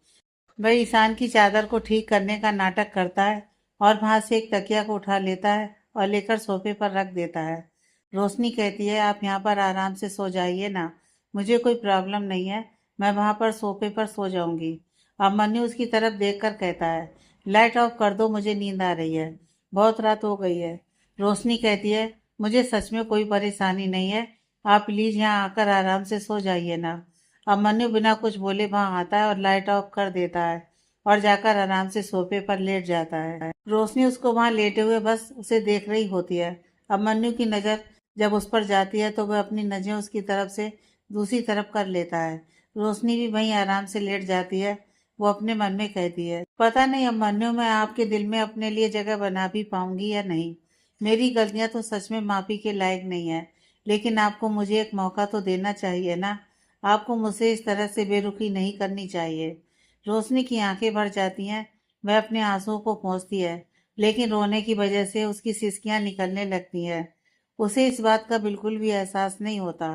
S1: वह ईशान की चादर को ठीक करने का नाटक करता है और वहां से एक तकिया को उठा लेता है और लेकर सोफे पर रख देता है। रोशनी कहती है, आप यहाँ पर आराम से सो जाइए ना, मुझे कोई प्रॉब्लम नहीं है, मैं वहां पर सोफे पर सो जाऊंगी। अब मन्नू उसकी तरफ देखकर कहता है, लाइट ऑफ कर दो, मुझे नींद आ रही है, बहुत रात हो गई है। रोशनी कहती है, मुझे सच में कोई परेशानी नहीं है, आप प्लीज यहाँ आकर आराम से सो जाइए ना। अब मन्नू बिना कुछ बोले वहां आता है और लाइट ऑफ कर देता है और जाकर आराम से सोफे पर लेट जाता है। रोशनी उसको वहां लेटे हुए बस उसे देख रही होती है। अब मन्नू की नजर जब उस पर जाती है तो वह अपनी नजरें उसकी तरफ से दूसरी तरफ कर लेता है। रोशनी भी वहीं आराम से लेट जाती है। वो अपने मन में कहती है, पता नहीं अब मन्नू मैं आपके दिल में अपने लिए जगह बना भी पाऊंगी या नहीं। मेरी गलतियां तो सच में माफी के लायक नहीं है, लेकिन आपको मुझे एक मौका तो देना चाहिए ना। आपको मुझसे इस तरह से बेरुखी नहीं करनी चाहिए। रोशनी की आंखें भर जाती हैं। वह अपने आंसुओं को पोंछती है, लेकिन रोने की वजह से उसकी सिसकियां निकलने लगती हैं। उसे इस बात का बिल्कुल भी एहसास नहीं होता।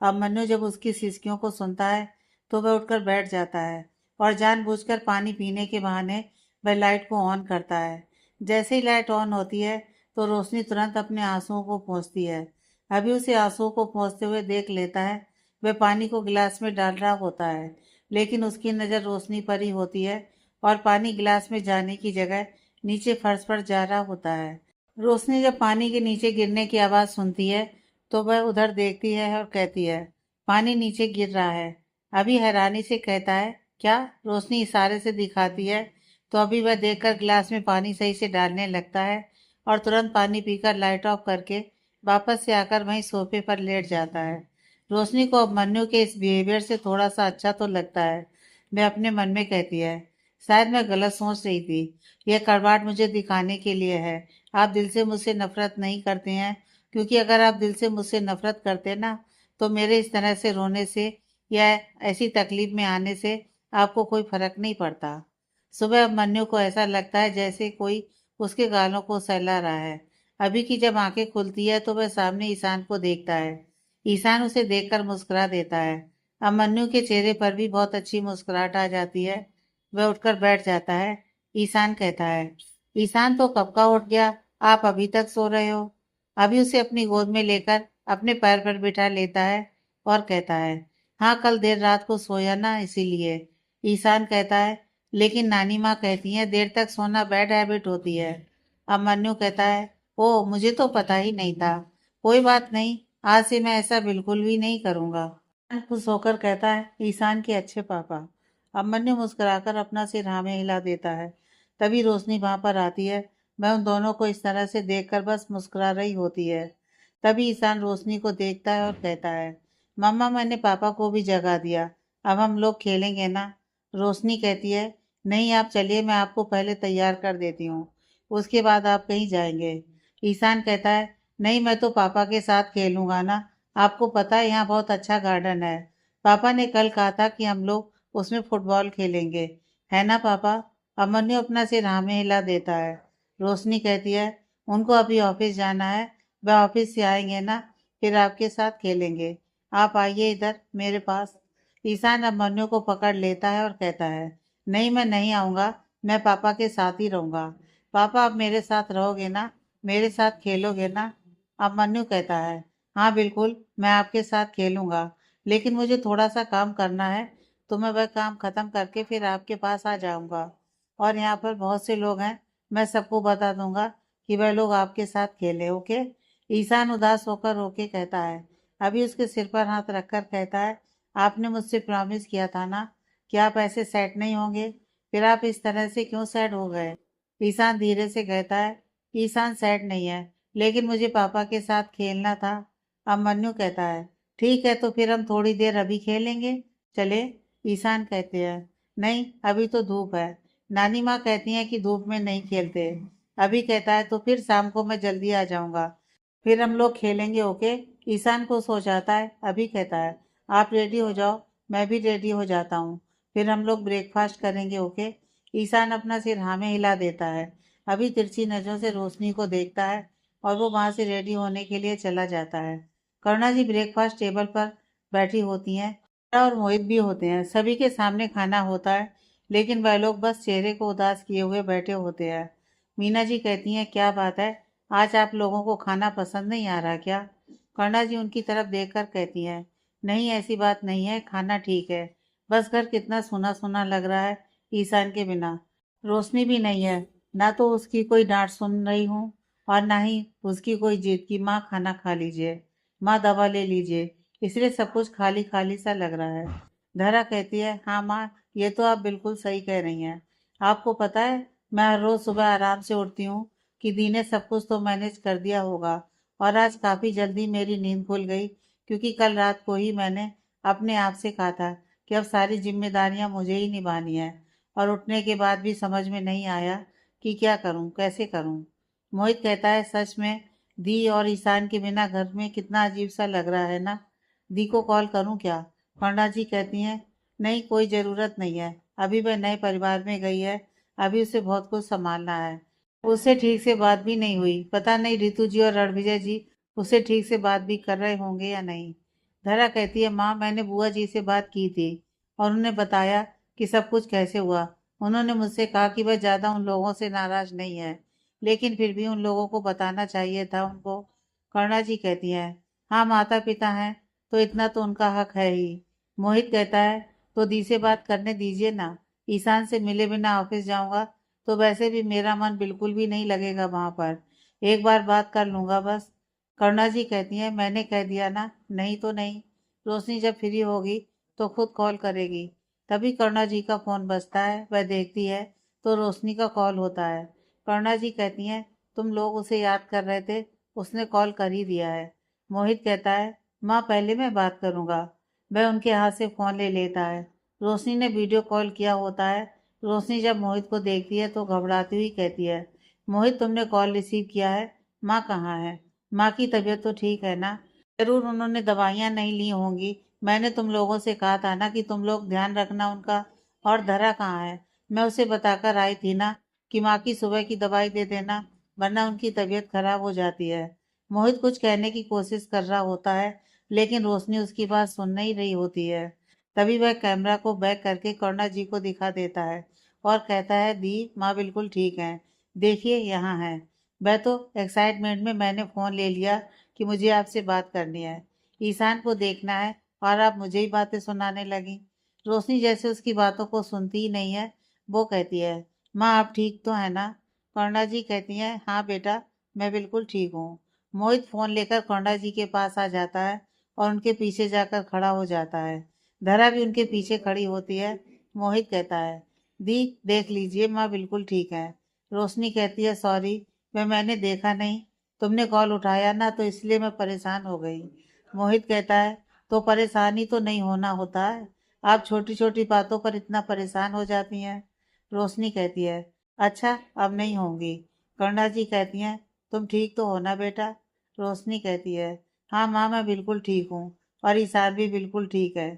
S1: अब मन्नू जब उसकी सिसकियों को सुनता है तो वह उठकर बैठ जाता है और जानबूझकर पानी पीने के बहाने वह लाइट को ऑन करता है। जैसे ही लाइट ऑन होती है तो रोशनी तुरंत अपने आंसुओं को पोंछती है। अभी उसे आंसुओं को पोंछते हुए देख लेता है। वह पानी को गिलास में डाल रहा होता है, लेकिन उसकी नज़र रोशनी पर ही होती है और पानी गिलास में जाने की जगह नीचे फर्श पर जा रहा होता है। रोशनी जब पानी के नीचे गिरने की आवाज़ सुनती है तो वह उधर देखती है और कहती है, पानी नीचे गिर रहा है। अभी हैरानी से कहता है, क्या? रोशनी इशारे से दिखाती है तो अभी वह देखकर गिलास में पानी सही से डालने लगता है और तुरंत पानी पीकर लाइट ऑफ करके वापस से आकर वहीं सोफे पर लेट जाता है। रोशनी को अब मन्नू के इस बिहेवियर से थोड़ा सा अच्छा तो लगता है। वह अपने मन में कहती है, शायद मैं गलत सोच रही थी, यह करवाट मुझे दिखाने के लिए है। आप दिल से मुझसे नफरत नहीं करते हैं, क्योंकि अगर आप दिल से मुझसे नफरत करते ना तो मेरे इस तरह से रोने से या ऐसी तकलीफ में आने से आपको कोई फर्क नहीं पड़ता। सुबह अब मन्नू को ऐसा लगता है जैसे कोई उसके गालों को सहला रहा है। अभी की जब आंखें खुलती है तो वह सामने ईशान को देखता है। ईशान उसे देखकर मुस्कुरा देता है। अभिमन्यु के चेहरे पर भी बहुत अच्छी मुस्कुराहट आ जाती है। वह उठकर बैठ जाता है। ईशान कहता है, ईशान तो कब का उठ गया, आप अभी तक सो रहे हो। अभी उसे अपनी गोद में लेकर अपने पैर पर बिठा लेता है और कहता है, हाँ कल देर रात को सोया ना इसीलिए। ईशान कहता है, लेकिन नानी माँ कहती है देर तक सोना बैड हैबिट होती है। अभिमन्यु कहता है, ओ मुझे तो पता ही नहीं था। कोई बात नहीं, आज से मैं ऐसा बिल्कुल भी नहीं करूंगा। खुश होकर कहता है, ईशान के अच्छे पापा। अभिमन्यु मुस्कुराकर अपना सिर हाँ में हिला देता है। तभी रोशनी वहां पर आती है। मैं उन दोनों को इस तरह से देखकर बस मुस्कुरा रही होती है। तभी ईशान रोशनी को देखता है और कहता है, मम्मा मैंने पापा को भी जगा दिया, अब हम लोग खेलेंगे ना। रोशनी कहती है, नहीं आप चलिए, मैं आपको पहले तैयार कर देती हूँ, उसके बाद आप कहीं जाएंगे। ईशान कहता है, नहीं मैं तो पापा के साथ खेलूंगा ना, आपको पता है यहाँ बहुत अच्छा गार्डन है। पापा ने कल कहा था कि हम लोग उसमें फुटबॉल खेलेंगे, है ना पापा। अमन्यु अपना सिर हाँ में हिला देता है। रोशनी कहती है, उनको अभी ऑफिस जाना है, वह ऑफिस से आएंगे ना, फिर आपके साथ खेलेंगे। आप आइए इधर मेरे पास। ईशान अभिमन्यु को पकड़ लेता है और कहता है, नहीं मैं नहीं आऊँगा, मैं पापा के साथ ही रहूँगा। पापा आप मेरे साथ रहोगे ना, मेरे साथ खेलोगे ना। अभिमन्यु कहता है, हाँ बिल्कुल मैं आपके साथ खेलूँगा, लेकिन मुझे थोड़ा सा काम करना है, तो मैं वह काम ख़त्म करके फिर आपके पास आ जाऊँगा। और यहाँ पर बहुत से लोग हैं, मैं सबको बता दूँगा कि वह लोग आपके साथ खेले, ओके। ईशान उदास होकर रोके कहता है, अभी उसके सिर पर हाथ रखकर कहता है, आपने मुझसे प्रॉमिस किया था ना कि आप ऐसे सेट नहीं होंगे, फिर आप इस तरह से क्यों सेट हो गए। ईशान धीरे से कहता है, ईशान सेट नहीं है, लेकिन मुझे पापा के साथ खेलना था। अभिमन्यु कहता है, ठीक है तो फिर हम थोड़ी देर अभी खेलेंगे, चले। ईशान कहते हैं, नहीं अभी तो धूप है, नानी माँ कहती हैं कि धूप में नहीं खेलते। अभी कहता है, तो फिर शाम को मैं जल्दी आ जाऊंगा, फिर हम लोग खेलेंगे, ओके। ईशान को सो जाता है। अभी कहता है, आप रेडी हो जाओ, मैं भी रेडी हो जाता हूँ, फिर हम लोग ब्रेकफास्ट करेंगे, ओके। ईशान अपना सिर हाँ में हिला देता है। अभी तिरछी नजरों से रोशनी को देखता है और वो वहां से रेडी होने के लिए चला जाता है। करुणा जी ब्रेकफास्ट टेबल पर बैठी होती हैं और मोहित भी होते हैं। सभी के सामने खाना होता है, लेकिन वह लोग बस चेहरे को उदास किए हुए बैठे होते हैं। मीना जी कहती हैं, क्या बात है, आज आप लोगों को खाना पसंद नहीं आ रहा क्या। करुणा जी उनकी तरफ देखकर कहती हैं, नहीं ऐसी बात नहीं है, खाना ठीक है, बस घर कितना सुना सुना लग रहा है ईशान के बिना। रोशनी भी नहीं है, ना तो उसकी कोई डांट सुन रही हूँ और ना ही उसकी कोई जिद की माँ खाना खा लीजिए, माँ दवा ले लीजिए, इसलिए सब कुछ खाली खाली सा लग रहा है। धरा कहती है, हाँ माँ ये तो आप बिल्कुल सही कह रही हैं। आपको पता है मैं हर रोज सुबह आराम से उठती हूँ कि दी ने सब कुछ तो मैनेज कर दिया होगा, और आज काफ़ी जल्दी मेरी नींद खुल गई, क्योंकि कल रात को ही मैंने अपने आप से कहा था कि अब सारी जिम्मेदारियां मुझे ही निभानी है, और उठने के बाद भी समझ में नहीं आया कि क्या करूं, कैसे करूं। मोहित कहता है, सच में दी और ईशान के बिना घर में कितना अजीब सा लग रहा है ना। दी को कॉल करूं क्या। पंडा जी कहती हैं, नहीं कोई ज़रूरत नहीं है, अभी वह नए परिवार में गई है, अभी उसे बहुत कुछ संभालना है। उससे ठीक से बात भी नहीं हुई, पता नहीं रितु जी और रणविजय जी उससे ठीक से बात भी कर रहे होंगे या नहीं। धरा कहती है, माँ मैंने बुआ जी से बात की थी और उन्हें बताया कि सब कुछ कैसे हुआ। उन्होंने मुझसे कहा कि वह ज़्यादा उन लोगों से नाराज नहीं है, लेकिन फिर भी उन लोगों को बताना चाहिए था उनको। करुणा जी कहती है, हाँ माता पिता हैं तो इतना तो उनका हक है ही। मोहित कहता है, तो दी से बात करने दीजिए ना, ईशान से मिले बिना ऑफिस जाऊंगा तो वैसे भी मेरा मन बिल्कुल भी नहीं लगेगा वहां पर, एक बार बात कर लूंगा बस। करुणा जी कहती हैं, मैंने कह दिया ना, नहीं तो नहीं, रोशनी जब फ्री होगी तो खुद कॉल करेगी। तभी करुणा जी का फोन बजता है, वह देखती है तो रोशनी का कॉल होता है। करुणा जी कहती हैं, तुम लोग उसे याद कर रहे थे, उसने कॉल कर ही दिया है। मोहित कहता है, माँ पहले मैं बात करूँगा। वह उनके हाथ से फ़ोन ले लेता है। रोशनी ने वीडियो कॉल किया होता है। रोशनी जब मोहित को देखती है तो घबराती हुई कहती है, मोहित तुमने कॉल रिसीव किया है, माँ कहाँ है, माँ की तबीयत तो ठीक है ना। जरूर उन्होंने दवाइयाँ नहीं ली होंगी, मैंने तुम लोगों से कहा था ना कि तुम लोग ध्यान रखना उनका। और धरा कहाँ है, मैं उसे बताकर आई थी ना कि माँ की सुबह की दवाई दे देना, वरना उनकी तबीयत खराब हो जाती है। मोहित कुछ कहने की कोशिश कर रहा होता है, लेकिन रोशनी उसकी बात सुन नहीं रही होती है। तभी वह कैमरा को बैक करके करुणा जी को दिखा देता है और कहता है, दी माँ बिल्कुल ठीक है, देखिए यहाँ है। वह तो एक्साइटमेंट में मैंने फ़ोन ले लिया कि मुझे आपसे बात करनी है, ईशान को देखना है, और आप मुझे ही बातें सुनाने लगी। रोशनी जैसे उसकी बातों को सुनती ही नहीं है, वो कहती है, माँ आप ठीक तो है ना? करुणा जी कहती हैं, हाँ बेटा, मैं बिल्कुल ठीक हूँ। मोहित फ़ोन लेकर करुणा जी के पास आ जाता है और उनके पीछे जाकर खड़ा हो जाता है। धरा भी उनके पीछे खड़ी होती है। मोहित कहता है, दी देख लीजिए माँ बिल्कुल ठीक है। रोशनी कहती है, सॉरी, मैंने देखा नहीं, तुमने कॉल उठाया ना तो इसलिए मैं परेशान हो गई। मोहित कहता है, तो परेशानी तो नहीं होना होता है, आप छोटी छोटी बातों पर इतना परेशान हो जाती हैं। रोशनी कहती है, अच्छा अब नहीं होंगी। करुणा जी कहती हैं, तुम ठीक तो हो ना बेटा? रोशनी कहती है, हाँ माँ मैं बिल्कुल ठीक हूँ, और ईशान भी बिल्कुल ठीक है।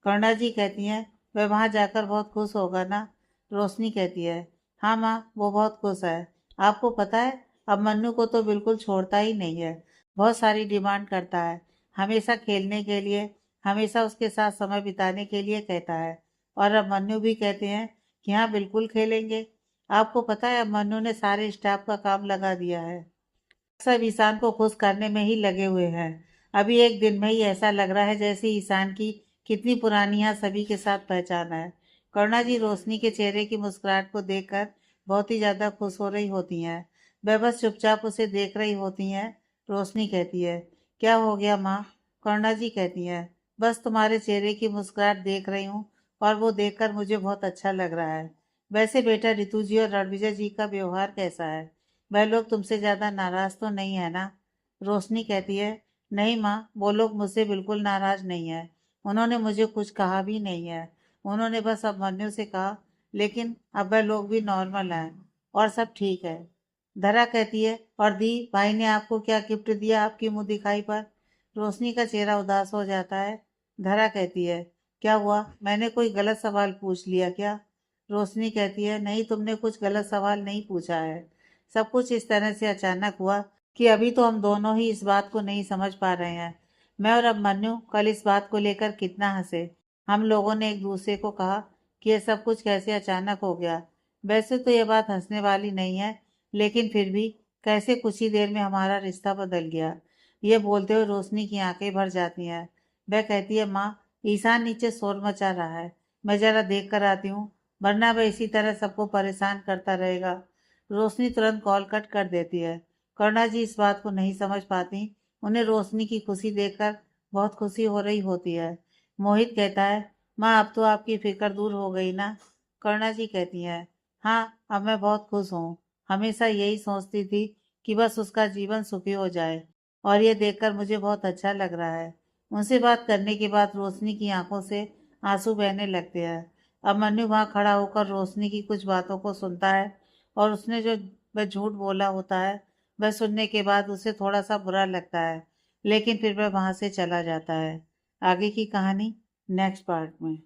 S1: करुणा जी कहती हैं, वह वहाँ जाकर बहुत खुश होगा ना? रोशनी कहती है, हाँ माँ वो बहुत खुश है। आपको पता है अब मन्नू को तो बिल्कुल छोड़ता ही नहीं है, बहुत सारी डिमांड करता है, हमेशा खेलने के लिए, हमेशा उसके साथ समय बिताने के लिए कहता है। और अब मन्नू भी कहते हैं कि हाँ बिल्कुल खेलेंगे। आपको पता है अब मन्नू ने सारे स्टाफ का काम लगा दिया है, सब ईशान को खुश करने में ही लगे हुए हैं। अभी एक दिन में ही ऐसा लग रहा है जैसे ईशान की कितनी पुरानी यहाँ सभी के साथ पहचान है। करुणा जी रोशनी के चेहरे की मुस्कुराहट को देखकर बहुत ही ज्यादा खुश हो रही होती हैं। वह बस चुपचाप उसे देख रही होती हैं। रोशनी कहती है, क्या हो गया माँ? करुणा जी कहती है, बस तुम्हारे चेहरे की मुस्कुराहट देख रही हूँ, और वो देखकर मुझे बहुत अच्छा लग रहा है। वैसे बेटा रितु जी और रणविजय जी का व्यवहार कैसा है? वह लोग तुमसे ज्यादा नाराज तो नहीं है ना? रोशनी कहती है, नहीं माँ वो लोग मुझसे बिल्कुल नाराज नहीं है, उन्होंने मुझे कुछ कहा भी नहीं है, उन्होंने बस अभिमन्यु से कहा, लेकिन अब वह लोग भी नॉर्मल हैं और सब ठीक है। धरा कहती है, और दी भाई ने आपको क्या गिफ्ट दिया आपकी मुंह दिखाई पर? रोशनी का चेहरा उदास हो जाता है। धरा कहती है, क्या हुआ, मैंने कोई गलत सवाल पूछ लिया क्या? रोशनी कहती है, नहीं तुमने कुछ गलत सवाल नहीं पूछा है, सब कुछ इस तरह से अचानक हुआ कि अभी तो हम दोनों ही इस बात को नहीं समझ पा रहे हैं। मैं और अभिमन्यु कल इस बात को लेकर कितना हंसे। हम लोगों ने एक दूसरे को कहा कि यह सब कुछ कैसे अचानक हो गया। वैसे तो यह बात हंसने वाली नहीं है, लेकिन फिर भी कैसे कुछ ही देर में हमारा रिश्ता बदल गया। ये बोलते हुए रोशनी की आंखें भर जाती हैं। वह कहती है, माँ ईशान नीचे शोर मचा रहा है, मैं जरा देख कर आती हूँ, वरना वह इसी तरह सबको परेशान करता रहेगा। रोशनी तुरंत कॉल कट कर देती है। करुणा जी इस बात को नहीं समझ पाती, उन्हें रोशनी की खुशी देखकर बहुत खुशी हो रही होती है। मोहित कहता है, माँ अब तो आपकी फिक्र दूर हो गई ना? करुणा जी कहती है, हाँ अब मैं बहुत खुश हूँ, हमेशा यही सोचती थी कि बस उसका जीवन सुखी हो जाए, और ये देखकर मुझे बहुत अच्छा लग रहा है। उनसे बात करने के बाद रोशनी की आंखों से आंसू बहने लगते हैं। अब मन्नू वहाँ खड़ा होकर रोशनी की कुछ बातों को सुनता है, और उसने जो वह झूठ बोला होता है वह सुनने के बाद उसे थोड़ा सा बुरा लगता है, लेकिन फिर वह वहां से चला जाता है। आगे की कहानी नेक्स्ट पार्ट में।